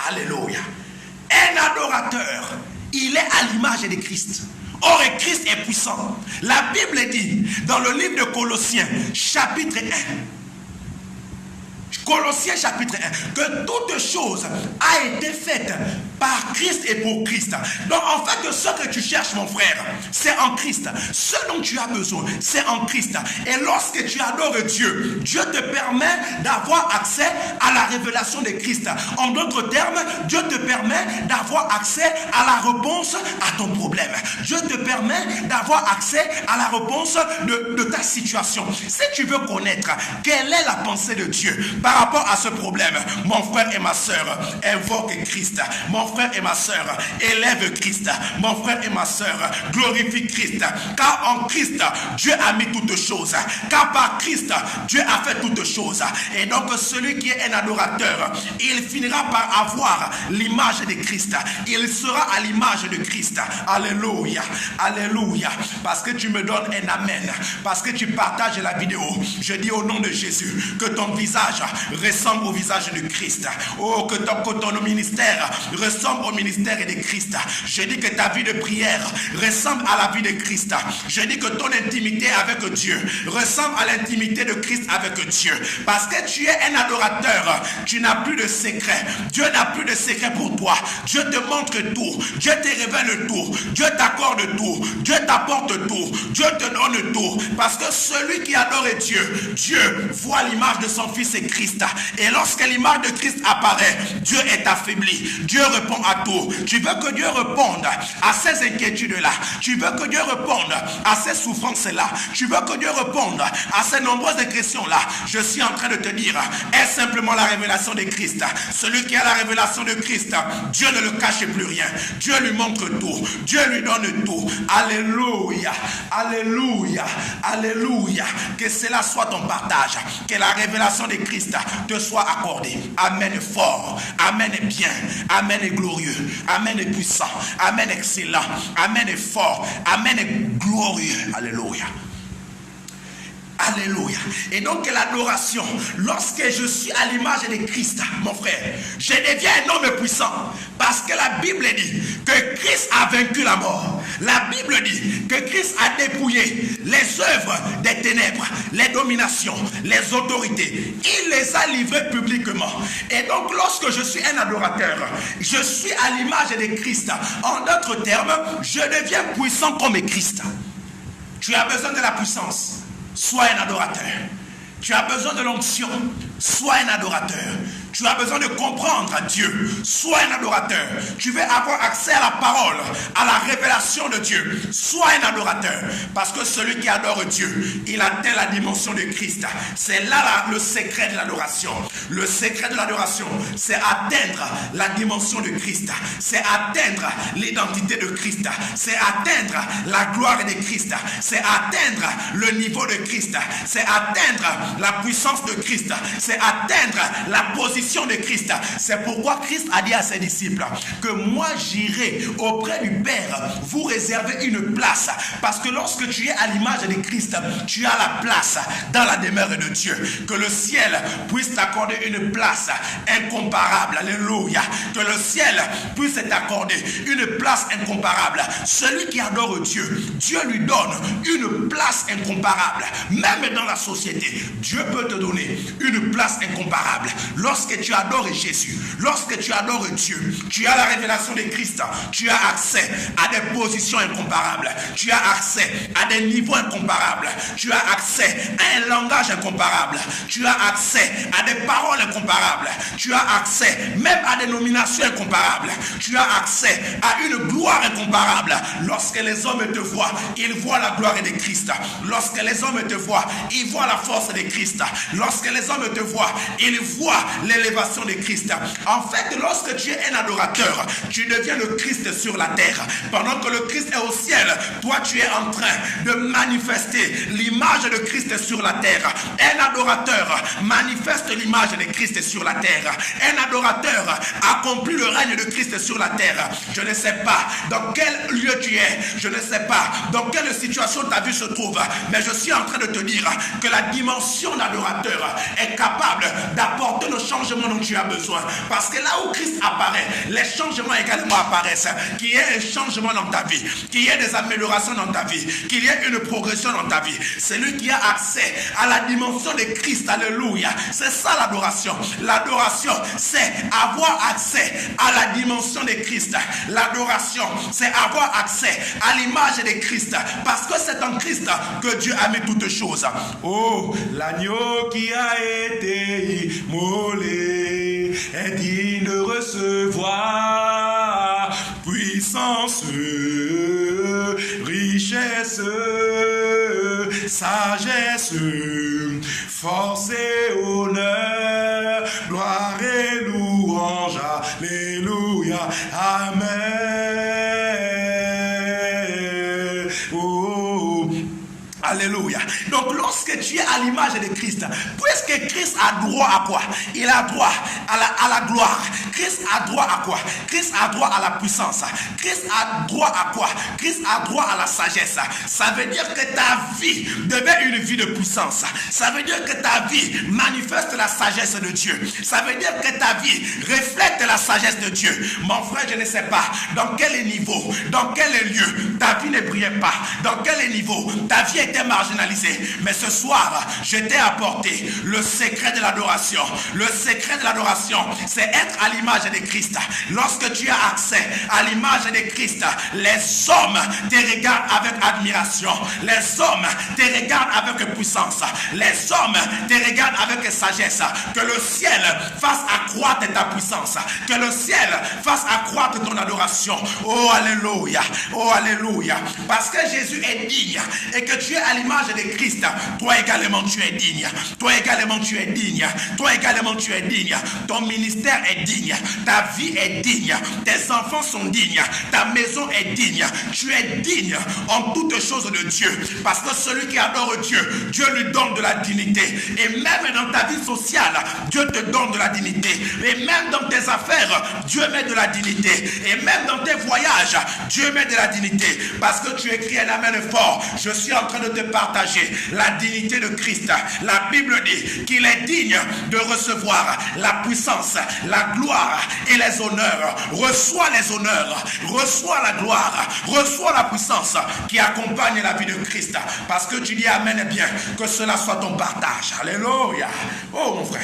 Alléluia. Un adorateur, il est à l'image de Christ. Or, Christ est puissant. La Bible dit dans le livre de Colossiens, chapitre 1, Colossiens chapitre 1, que toute chose a été faite par Christ et pour Christ. Donc en fait, ce que tu cherches, mon frère, c'est en Christ. Ce dont tu as besoin, c'est en Christ. Et lorsque tu adores Dieu, Dieu te permet d'avoir accès à la révélation de Christ. En d'autres termes, Dieu te permet d'avoir accès à la réponse à ton problème. Dieu te permet d'avoir accès à la réponse de ta situation. Si tu veux connaître quelle est la pensée de Dieu par rapport à ce problème, mon frère et ma soeur, invoque Christ. Mon frère et ma soeur, élève Christ. Mon frère et ma soeur, glorifie Christ. Car en Christ, Dieu a mis toutes choses. Car par Christ, Dieu a fait toutes choses. Et donc celui qui est un adorateur, il finira par avoir l'image de Christ. Il sera à l'image de Christ. Alléluia. Alléluia. Parce que tu me donnes un amen. Parce que tu partages la vidéo. Je dis au nom de Jésus que ton visage ressemble au visage de Christ. Oh, que ton ministère ressemble au ministère de Christ. Je dis que ta vie de prière ressemble à la vie de Christ. Je dis que ton intimité avec Dieu ressemble à l'intimité de Christ avec Dieu. Parce que tu es un adorateur, tu n'as plus de secret. Dieu n'a plus de secret pour toi. Dieu te montre tout. Dieu te révèle tout. Dieu t'accorde tout. Dieu t'apporte tout. Dieu te donne tout. Parce que celui qui adore Dieu, Dieu voit l'image de son Fils et Christ. Et lorsque l'image de Christ apparaît, Dieu est affaibli. Dieu répond à tout. Tu veux que Dieu réponde à ces inquiétudes-là. Tu veux que Dieu réponde à ces souffrances-là. Tu veux que Dieu réponde à ces nombreuses questions-là. Je suis en train de te dire, est simplement la révélation de Christ. Celui qui a la révélation de Christ, Dieu ne le cache plus rien. Dieu lui montre tout. Dieu lui donne tout. Alléluia. Alléluia. Alléluia. Que cela soit ton partage. Que la révélation de Christ te soit accordée. Amen fort. Amen bien. Amen glorieux. Amen puissant. Amen excellent. Amen fort. Amen glorieux. Alléluia. Alléluia. Et donc l'adoration, lorsque je suis à l'image de Christ, mon frère, je deviens un homme puissant. Parce que la Bible dit que Christ a vaincu la mort. La Bible dit que Christ a dépouillé les œuvres des ténèbres, les dominations, les autorités. Il les a livrées publiquement. Et donc lorsque je suis un adorateur, je suis à l'image de Christ. En d'autres termes, je deviens puissant comme Christ. Tu as besoin de la puissance. Sois un adorateur. Tu as besoin de l'onction. Sois un adorateur. Tu as besoin de comprendre Dieu. Sois un adorateur. Tu veux avoir accès à la parole, à la révélation de Dieu. Sois un adorateur. Parce que celui qui adore Dieu, il atteint la dimension de Christ. C'est là le secret de l'adoration. Le secret de l'adoration, c'est atteindre la dimension de Christ. C'est atteindre l'identité de Christ. C'est atteindre la gloire de Christ. C'est atteindre le niveau de Christ. C'est atteindre la puissance de Christ. C'est atteindre la position de Christ. C'est pourquoi Christ a dit à ses disciples que moi j'irai auprès du Père vous réserver une place. Parce que lorsque tu es à l'image de Christ, tu as la place dans la demeure de Dieu. Que le ciel puisse t'accorder une place incomparable. Alléluia. Que le ciel puisse t'accorder une place incomparable. Celui qui adore Dieu, Dieu lui donne une place incomparable. Même dans la société, Dieu peut te donner une place incomparable. Lorsque tu adores Jésus, lorsque tu adores Dieu, tu as la révélation de Christ, tu as accès à des positions incomparables, tu as accès à des niveaux incomparables, tu as accès à un langage incomparable, tu as accès à des paroles incomparables, tu as accès même à des nominations incomparables, tu as accès à une gloire incomparable. Lorsque les hommes te voient, ils voient la gloire de Christ. Lorsque les hommes te voient, ils voient la force de Christ. Lorsque les hommes te voient, ils voient l'élévation de Christ. En fait, lorsque tu es un adorateur, tu deviens le Christ sur la terre. Pendant que le Christ est au ciel, toi tu es en train de manifester l'image de Christ sur la terre. Un adorateur manifeste l'image de Christ sur la terre. Un adorateur accomplit le règne de Christ sur la terre. Je ne sais pas dans quel lieu tu es, je ne sais pas dans quelle situation ta vie se trouve, mais je suis en train de te dire que la dimension d'adorateur est capable d'apporter le changement dont tu as besoin. Parce que là où Christ apparaît, les changements également apparaissent. Qu'il y ait un changement dans ta vie, qu'il y ait des améliorations dans ta vie, qu'il y ait une progression dans ta vie. Celui qui a accès à la dimension de Christ, alléluia. C'est ça l'adoration. L'adoration, c'est avoir accès à la dimension de Christ. L'adoration, c'est avoir accès à l'image de Christ. Parce que c'est en Christ que Dieu a mis toutes choses. Oh, l'agneau qui a été immolé est digne de recevoir puissance, richesse, sagesse, force et honneur, gloire et louange, alléluia, amen. Oh, alléluia. Donc lorsque tu es à l'image de Christ, puisque Christ a droit à quoi? Il a droit à la gloire. Christ a droit à quoi? Christ a droit à la puissance. Christ a droit à quoi? Christ a droit à la sagesse. Ça veut dire que ta vie devient une vie de puissance. Ça veut dire que ta vie manifeste la sagesse de Dieu. Ça veut dire que ta vie reflète la sagesse de Dieu. Mon frère, je ne sais pas dans quel niveau, dans quel lieu ta vie ne brillait pas, dans quel niveau ta vie était marginalisée. Mais ce soir, je t'ai apporté le secret de l'adoration. Le secret de l'adoration, c'est être à l'image de Christ. Lorsque tu as accès à l'image de Christ, les hommes te regardent avec admiration. Les hommes te regardent avec puissance. Les hommes te regardent avec sagesse. Que le ciel fasse accroître ta puissance. Que le ciel fasse accroître ton adoration. Oh alléluia. Oh alléluia. Parce que Jésus est digne et que tu es à l'image de Christ, toi également tu es digne. Toi également tu es digne. Toi également tu es digne. Ton ministère est digne. Ta vie est digne. Tes enfants sont dignes. Ta maison est digne. Tu es digne en toutes choses de Dieu. Parce que celui qui adore Dieu, Dieu lui donne de la dignité. Et même dans ta vie sociale, Dieu te donne de la dignité. Et même dans tes affaires, Dieu met de la dignité. Et même dans tes voyages, Dieu met de la dignité. Parce que tu écris un amen fort. Je suis en train de te partager la dignité de Christ. La Bible dit qu'il est digne de recevoir la puissance, la gloire et les honneurs. Reçois les honneurs, reçois la gloire, reçois la puissance qui accompagne la vie de Christ. Parce que tu dis amen bien, que cela soit ton partage. Alléluia. Oh mon frère,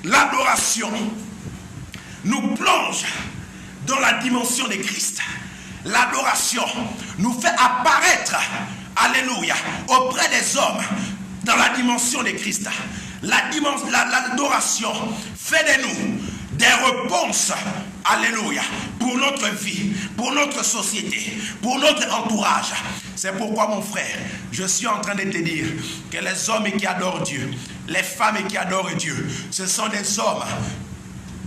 l'adoration nous plonge dans la dimension de Christ. L'adoration nous fait apparaître, alléluia, auprès des hommes dans la dimension de Christ. L'adoration fait de nous des réponses, alléluia, pour notre vie, pour notre société, pour notre entourage. C'est pourquoi mon frère, je suis en train de te dire que les hommes qui adorent Dieu, les femmes qui adorent Dieu, ce sont des hommes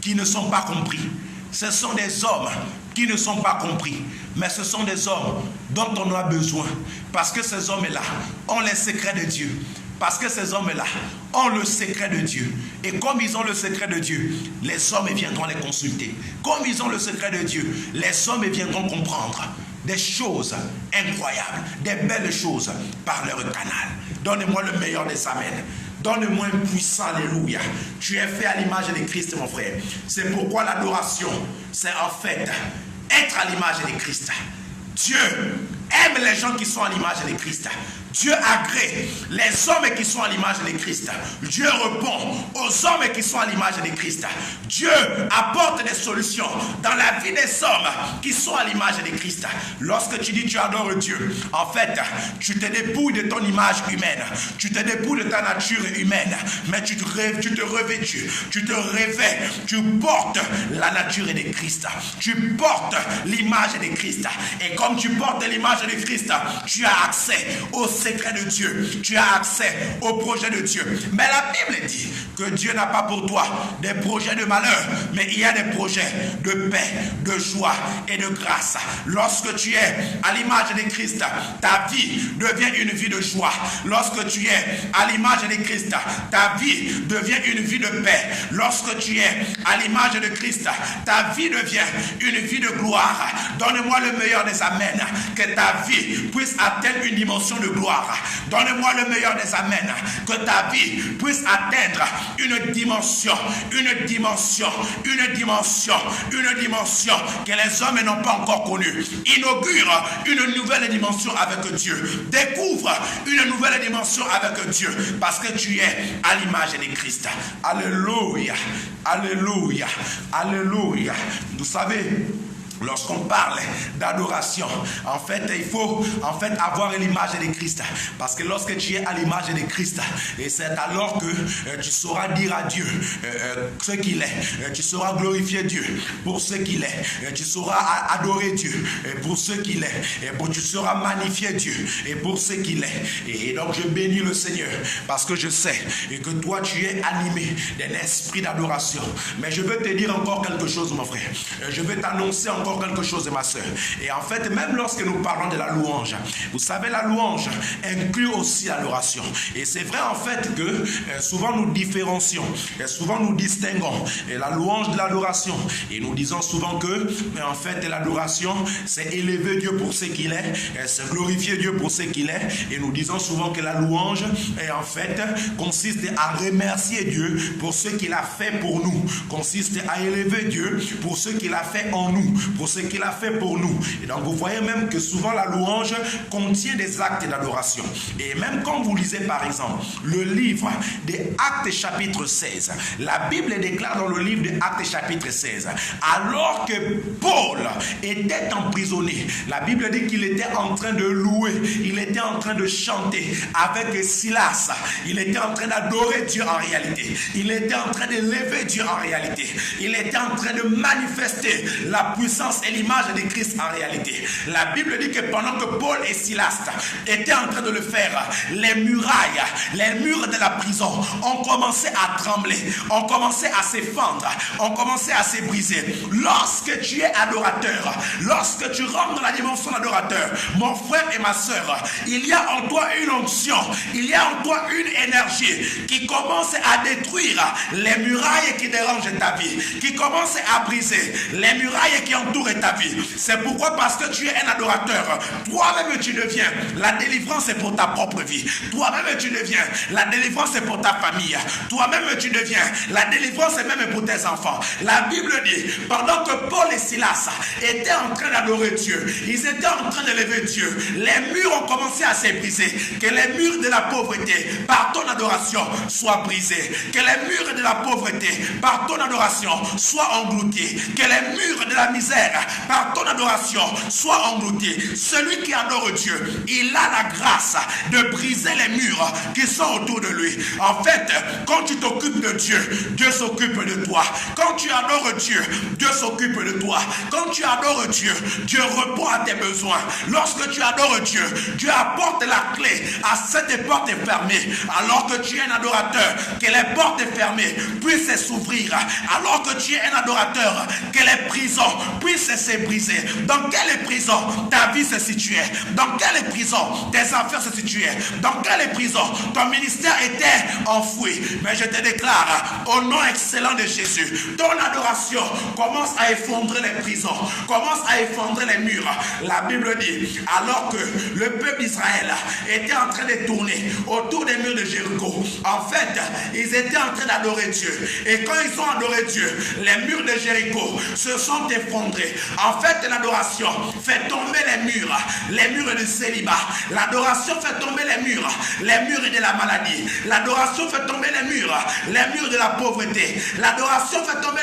qui ne sont pas compris. Ce sont des hommes qui ne sont pas compris. Mais ce sont des hommes dont on a besoin. Parce que ces hommes-là ont les secrets de Dieu. Parce que ces hommes-là ont le secret de Dieu. Et comme ils ont le secret de Dieu, les hommes viendront les consulter. Comme ils ont le secret de Dieu, les hommes viendront comprendre des choses incroyables, des belles choses par leur canal. Donnez-moi le meilleur des amens. Donne-moi un puissant alléluia. Tu es fait à l'image de Christ, mon frère. C'est pourquoi l'adoration, c'est en fait être à l'image de Christ. Dieu aime les gens qui sont à l'image de Christ. Dieu agrée les hommes qui sont à l'image de Christ. Dieu répond aux hommes qui sont à l'image de Christ. Dieu apporte des solutions dans la vie des hommes qui sont à l'image de Christ. Lorsque tu dis tu adores Dieu, en fait, tu te dépouilles de ton image humaine. Tu te dépouilles de ta nature humaine. Mais tu te revêtus, tu te revêts, tu portes la nature de Christ. Tu portes l'image de Christ. Et comme tu portes l'image de Christ, tu as accès au secret de Dieu. Tu as accès au projet de Dieu. Mais la Bible dit que Dieu n'a pas pour toi des projets de malheur, mais il y a des projets de paix, de joie et de grâce. Lorsque tu es à l'image de Christ, ta vie devient une vie de joie. Lorsque tu es à l'image de Christ, ta vie devient une vie de paix. Lorsque tu es à l'image de Christ, ta vie devient une vie de gloire. Donne-moi le meilleur des amens, que ta vie puisse atteindre une dimension de gloire. Donne-moi le meilleur des amens, que ta vie puisse atteindre une dimension que les hommes n'ont pas encore connue. Inaugure une nouvelle dimension avec Dieu. Découvre une nouvelle dimension avec Dieu, parce que tu es à l'image de Christ. Alléluia, alléluia, alléluia. Vous savez, lorsqu'on parle d'adoration, en fait, il faut avoir l'image de Christ. Parce que lorsque tu es à l'image de Christ, et c'est alors que tu sauras dire à Dieu ce qu'il est. Tu sauras glorifier Dieu pour ce qu'il est. Tu sauras adorer Dieu pour ce qu'il est. Et tu sauras magnifier Dieu et pour ce qu'il est. Et donc je bénis le Seigneur parce que je sais que toi tu es animé d'un esprit d'adoration. Mais je veux te dire encore quelque chose, mon frère. Je veux t'annoncer encore encore quelque chose, ma soeur. Et en fait, même lorsque nous parlons de la louange, vous savez, la louange inclut aussi l'adoration. Et c'est vrai en fait que souvent nous différencions, et souvent nous distinguons la louange de l'adoration. Et nous disons souvent que, en fait, l'adoration, c'est élever Dieu pour ce qu'il est, c'est glorifier Dieu pour ce qu'il est. Et nous disons souvent que la louange, en fait, consiste à remercier Dieu pour ce qu'il a fait pour nous, consiste à élever Dieu pour ce qu'il a fait en nous, pour ce qu'il a fait pour nous. Et donc vous voyez même que souvent la louange contient des actes d'adoration. Et même quand vous lisez par exemple le livre des Actes chapitre 16, la Bible déclare dans le livre des Actes chapitre 16, alors que Paul était emprisonné, la Bible dit qu'il était en train de louer, il était en train de chanter avec Silas, il était en train d'adorer Dieu en réalité, il était en train d'élever Dieu en réalité, il était en train de manifester la puissance et l'image de Christ en réalité. La Bible dit que pendant que Paul et Silas étaient en train de le faire, les murailles, les murs de la prison ont commencé à trembler, ont commencé à s'effondrer, ont commencé à se briser. Lorsque tu es adorateur, lorsque tu rentres dans la dimension d'adorateur, mon frère et ma soeur, il y a en toi une onction, il y a en toi une énergie qui commence à détruire les murailles qui dérangent ta vie, qui commence à briser les murailles qui entourent ta vie. C'est pourquoi, parce que tu es un adorateur, toi-même tu deviens la délivrance est pour ta propre vie, toi-même tu deviens la délivrance est pour ta famille, toi-même tu deviens la délivrance est même pour tes enfants. La Bible dit, pendant que Paul et Silas étaient en train d'adorer Dieu, ils étaient en train d'élever Dieu, les murs ont commencé à se briser. Que les murs de la pauvreté par ton adoration soient brisés, que les murs de la pauvreté par ton adoration soient engloutis, que les murs de la misère par ton adoration soient engloutis. Celui qui adore Dieu, il a la grâce de briser les murs qui sont autour de lui. En fait, quand tu t'occupes de Dieu, Dieu s'occupe de toi. Quand tu adores Dieu, Dieu s'occupe de toi. Quand tu adores Dieu, Dieu répond à tes besoins. Lorsque tu adores Dieu, Dieu apporte la clé à cette porte fermée. Alors que tu es un adorateur, que les portes fermées puissent s'ouvrir. Alors que tu es un adorateur, que les prisons puissent se briser. Dans quelle prison ta vie se situait? Dans quelle prison tes affaires se situaient? Dans quelle prison ton ministère était enfoui? Mais je te déclare, au nom excellent de Jésus, ton adoration commence à effondrer les prisons, commence à effondrer les murs. La Bible dit, alors que le peuple d'Israël était en train de tourner autour des murs de Jéricho, en fait, ils étaient en train d'adorer Dieu. Et quand ils ont adoré Dieu, les murs de Jéricho se sont effondrés. En fait, l'adoration fait tomber les murs de célibat. L'adoration fait tomber les murs de la maladie. L'adoration fait tomber les murs de la pauvreté. L'adoration fait tomber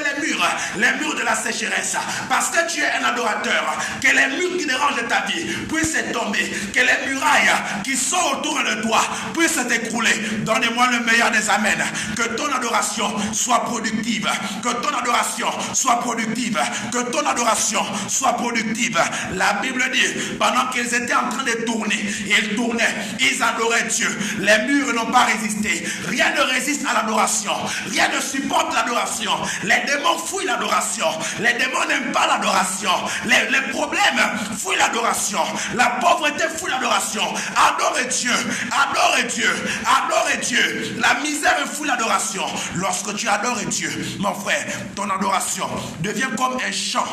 les murs de la sécheresse. Parce que tu es un adorateur, que les murs qui dérangent ta vie puissent tomber, que les murailles qui sont autour de toi puissent t'écrouler. Donnez-moi le meilleur des amens. Que ton adoration soit productive, que ton adoration soit productive, que ton adoration soit productive. La Bible dit, pendant qu'ils étaient en train de tourner, ils tournaient, ils adoraient Dieu. Les murs n'ont pas résisté. Rien ne résiste à l'adoration. Rien ne supporte l'adoration. Les démons fouillent l'adoration. Les démons n'aiment pas l'adoration. Les problèmes fouillent l'adoration. La pauvreté fouille l'adoration. Adore Dieu. Adore Dieu. Adore Dieu. La misère fouille l'adoration. Lorsque tu adores Dieu, mon frère, ton adoration devient comme un chant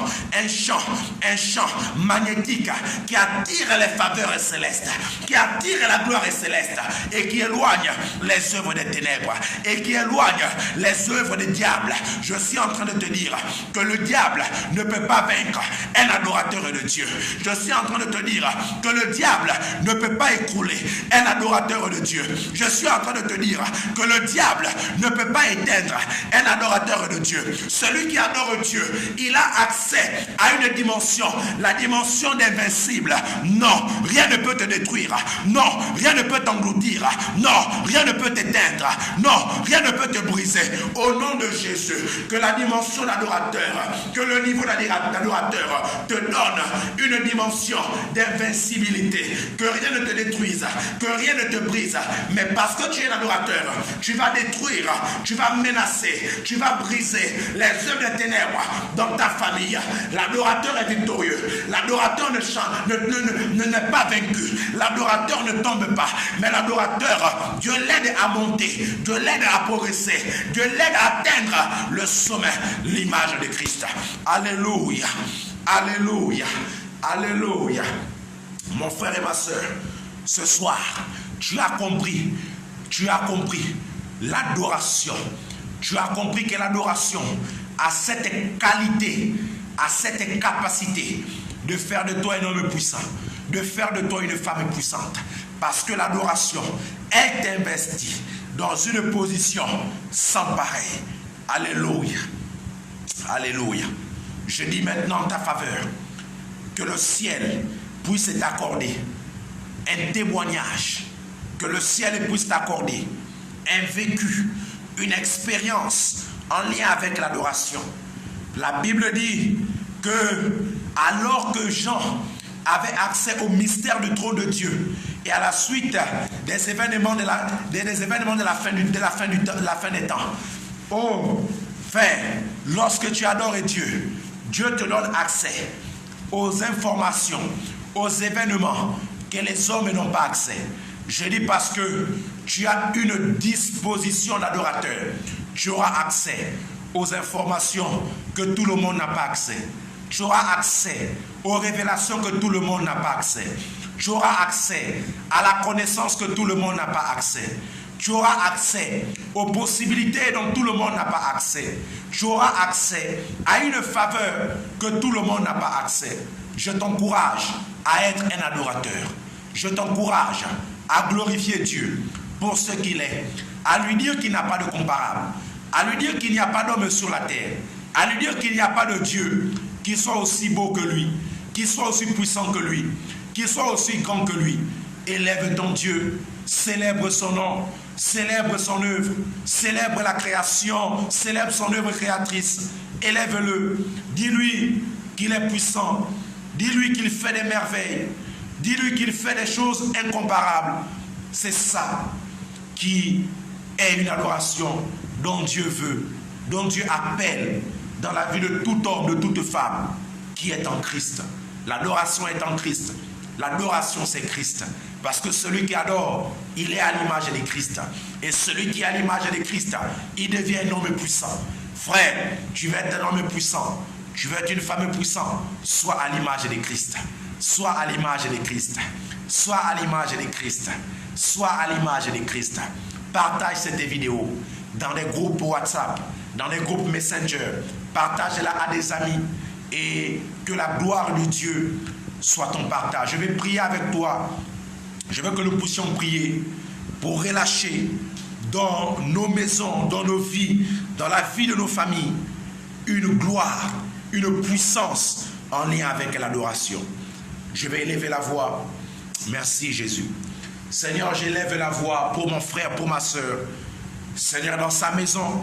magnétique qui attire les faveurs célestes, qui attire la gloire céleste et qui éloigne les œuvres des ténèbres et qui éloigne les œuvres des diables. Je suis en train de te dire que le diable ne peut pas vaincre un adorateur de Dieu. Je suis en train de te dire que le diable ne peut pas écrouler un adorateur de Dieu. Je suis en train de te dire que le diable ne peut pas éteindre un adorateur de Dieu. Celui qui adore Dieu, il a accès à une dimension, la dimension d'invincible. Non, rien ne peut te détruire. Non, rien ne peut t'engloutir. Non, rien ne peut t'éteindre. Non, rien ne peut te briser. Au nom de Jésus, que la dimension d'adorateur, que le niveau d'adorateur te donne une dimension d'invincibilité. Que rien ne te détruise, que rien ne te brise. Mais parce que tu es un adorateur, tu vas détruire, tu vas menacer, tu vas briser les œuvres des ténèbres dans ta famille, L'adorateur est victorieux. L'adorateur n'est pas vaincu. L'adorateur ne tombe pas. Mais l'adorateur, Dieu l'aide à monter. Dieu l'aide à progresser. Dieu l'aide à atteindre le sommet, l'image de Christ. Alléluia. Alléluia. Alléluia. Mon frère et ma soeur, ce soir, tu as compris l'adoration. Tu as compris que l'adoration a cette qualité, a cette capacité de faire de toi un homme puissant, de faire de toi une femme puissante. Parce que l'adoration est investie dans une position sans pareil. Alléluia. Alléluia. Je dis maintenant en ta faveur que le ciel puisse t'accorder un témoignage, que le ciel puisse t'accorder un vécu, une expérience en lien avec l'adoration. La Bible dit que alors que Jean avait accès au mystère du trône de Dieu et à la suite des événements de la fin des temps, oh frère, lorsque tu adores Dieu, Dieu te donne accès aux informations, aux événements que les hommes n'ont pas accès. Je dis parce que tu as une disposition d'adorateur. Tu auras accès aux informations que tout le monde n'a pas accès. Tu auras accès aux révélations que tout le monde n'a pas accès. Tu auras accès à la connaissance que tout le monde n'a pas accès. Tu auras accès aux possibilités dont tout le monde n'a pas accès. Tu auras accès à une faveur que tout le monde n'a pas accès. Je t'encourage à être un adorateur. Je t'encourage à glorifier Dieu pour ce qu'il est, à lui dire qu'il n'a pas de comparable, à lui dire qu'il n'y a pas d'homme sur la terre, à lui dire qu'il n'y a pas de Dieu qui soit aussi beau que lui, qui soit aussi puissant que lui, qui soit aussi grand que lui. Élève ton Dieu, célèbre son nom, célèbre son œuvre, célèbre la création, célèbre son œuvre créatrice. Élève-le, dis-lui qu'il est puissant, dis-lui qu'il fait des merveilles, dis-lui qu'il fait des choses incomparables. C'est ça qui est une adoration dont Dieu veut, dont Dieu appelle dans la vie de tout homme, de toute femme qui est en Christ. L'adoration est en Christ. L'adoration, c'est Christ. Parce que celui qui adore, il est à l'image de Christ. Et celui qui est à l'image de Christ, il devient un homme puissant. Frère, tu veux être un homme puissant. Tu veux être une femme puissante. Sois à l'image de Christ. Sois à l'image de Christ. Sois à l'image de Christ. Sois à l'image de Christ. Partage cette vidéo dans des groupes WhatsApp, dans des groupes Messenger. Partage-la à des amis. Et que la gloire de Dieu soit ton partage. Je vais prier avec toi. Je veux que nous puissions prier pour relâcher dans nos maisons, dans nos vies, dans la vie de nos familles, une gloire, une puissance en lien avec l'adoration. Je vais élever la voix. Merci Jésus. Seigneur, j'élève la voix pour mon frère, pour ma soeur. Seigneur, dans sa maison,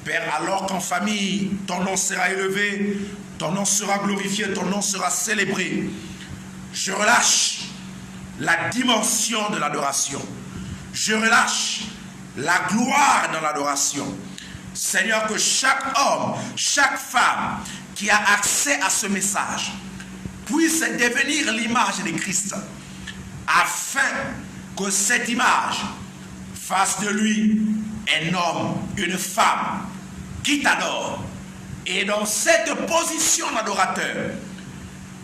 Père, alors qu'en famille, ton nom sera élevé, ton nom sera glorifié, ton nom sera célébré. Je relâche la dimension de l'adoration. Je relâche la gloire dans l'adoration. Seigneur, que chaque homme, chaque femme qui a accès à ce message puisse devenir l'image de Christ, afin que cette image fasse de lui un homme, une femme qui t'adore. Et dans cette position d'adorateur,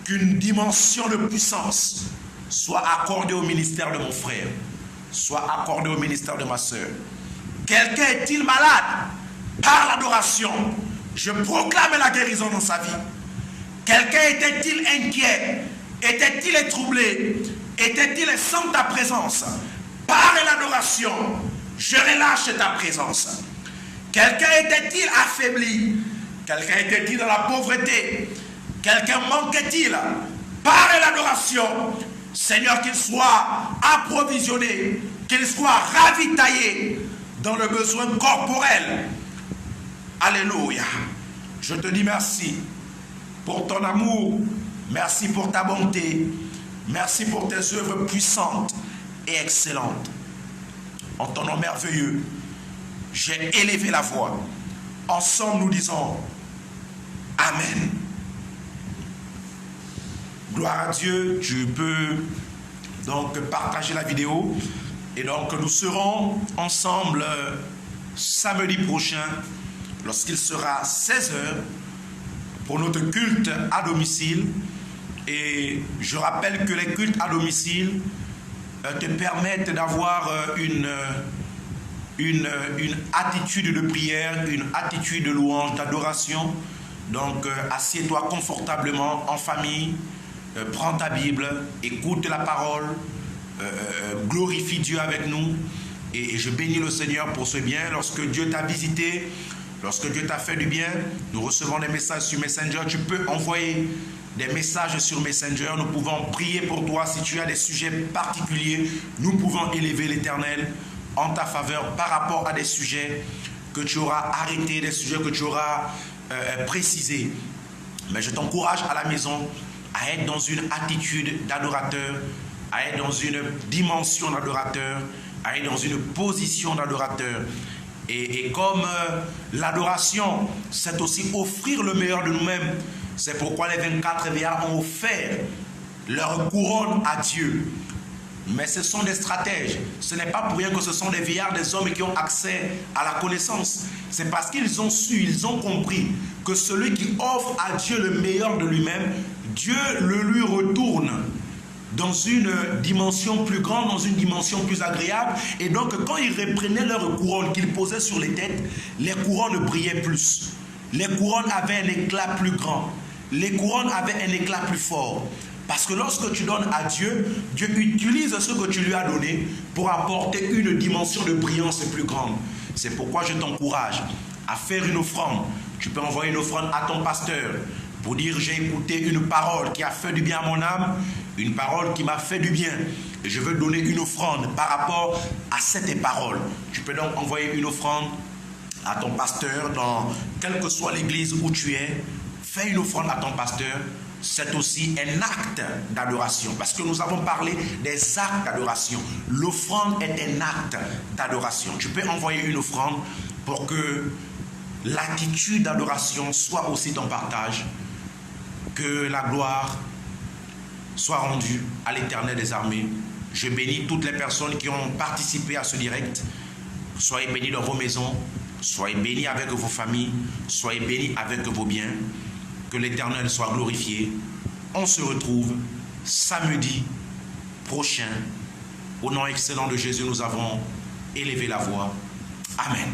qu'une dimension de puissance soit accordée au ministère de mon frère, soit accordée au ministère de ma soeur. Quelqu'un est-il malade? Par l'adoration, je proclame la guérison dans sa vie. Quelqu'un était-il inquiet? Était-il troublé? Était-il sans ta présence? Par l'adoration, je relâche ta présence. Quelqu'un était-il affaibli? Quelqu'un était-il dans la pauvreté? Quelqu'un manquait-il? Par l'adoration, Seigneur, qu'il soit approvisionné, qu'il soit ravitaillé dans le besoin corporel. Alléluia. Je te dis merci pour ton amour, merci pour ta bonté, merci pour tes œuvres puissantes et excellentes. En ton nom merveilleux, j'ai élevé la voix. Ensemble, nous disons Amen. Gloire à Dieu, tu peux donc partager la vidéo. Et donc nous serons ensemble samedi prochain, lorsqu'il sera 16 h, pour notre culte à domicile. Et je rappelle que les cultes à domicile te permettent d'avoir une attitude de prière, une attitude de louange, d'adoration. Donc assieds-toi confortablement en famille, prends ta Bible, écoute la parole, glorifie Dieu avec nous. Et je bénis le Seigneur pour ce bien. Lorsque Dieu t'a visité, lorsque Dieu t'a fait du bien, nous recevons des messages sur Messenger. Tu peux envoyer des messages sur Messenger. Nous pouvons prier pour toi. Si tu as des sujets particuliers, nous pouvons élever l'Éternel en ta faveur par rapport à des sujets que tu auras arrêtés, des sujets que tu auras précisés. Mais je t'encourage à la maison à être dans une attitude d'adorateur, à être dans une dimension d'adorateur, à être dans une position d'adorateur. Et comme l'adoration, c'est aussi offrir le meilleur de nous-mêmes. C'est pourquoi les 24 vieillards ont offert leur couronne à Dieu. Mais ce sont des stratèges. Ce n'est pas pour rien que ce sont des vieillards, des hommes qui ont accès à la connaissance. C'est parce qu'ils ont su, ils ont compris que celui qui offre à Dieu le meilleur de lui-même, Dieu le lui retourne dans une dimension plus grande, dans une dimension plus agréable. Et donc, quand ils reprenaient leurs couronnes qu'ils posaient sur les têtes, les couronnes brillaient plus. Les couronnes avaient un éclat plus grand. Les couronnes avaient un éclat plus fort. Parce que lorsque tu donnes à Dieu, Dieu utilise ce que tu lui as donné pour apporter une dimension de brillance plus grande. C'est pourquoi je t'encourage à faire une offrande. Tu peux envoyer une offrande à ton pasteur pour dire: j'ai écouté une parole qui a fait du bien à mon âme, une parole qui m'a fait du bien, et je veux donner une offrande par rapport à cette parole. Tu peux donc envoyer une offrande à ton pasteur dans quelle que soit l'église où tu es. Fais une offrande à ton pasteur. C'est aussi un acte d'adoration, parce que nous avons parlé des actes d'adoration. L'offrande est un acte d'adoration. Tu peux envoyer une offrande pour que l'attitude d'adoration soit aussi ton partage, que la gloire soit rendue à l'Éternel des armées. Je bénis toutes les personnes qui ont participé à ce direct. Soyez bénis dans vos maisons, soyez bénis avec vos familles, soyez bénis avec vos biens. Que l'Éternel soit glorifié. On se retrouve samedi prochain. Au nom excellent de Jésus, nous avons élevé la voix. Amen.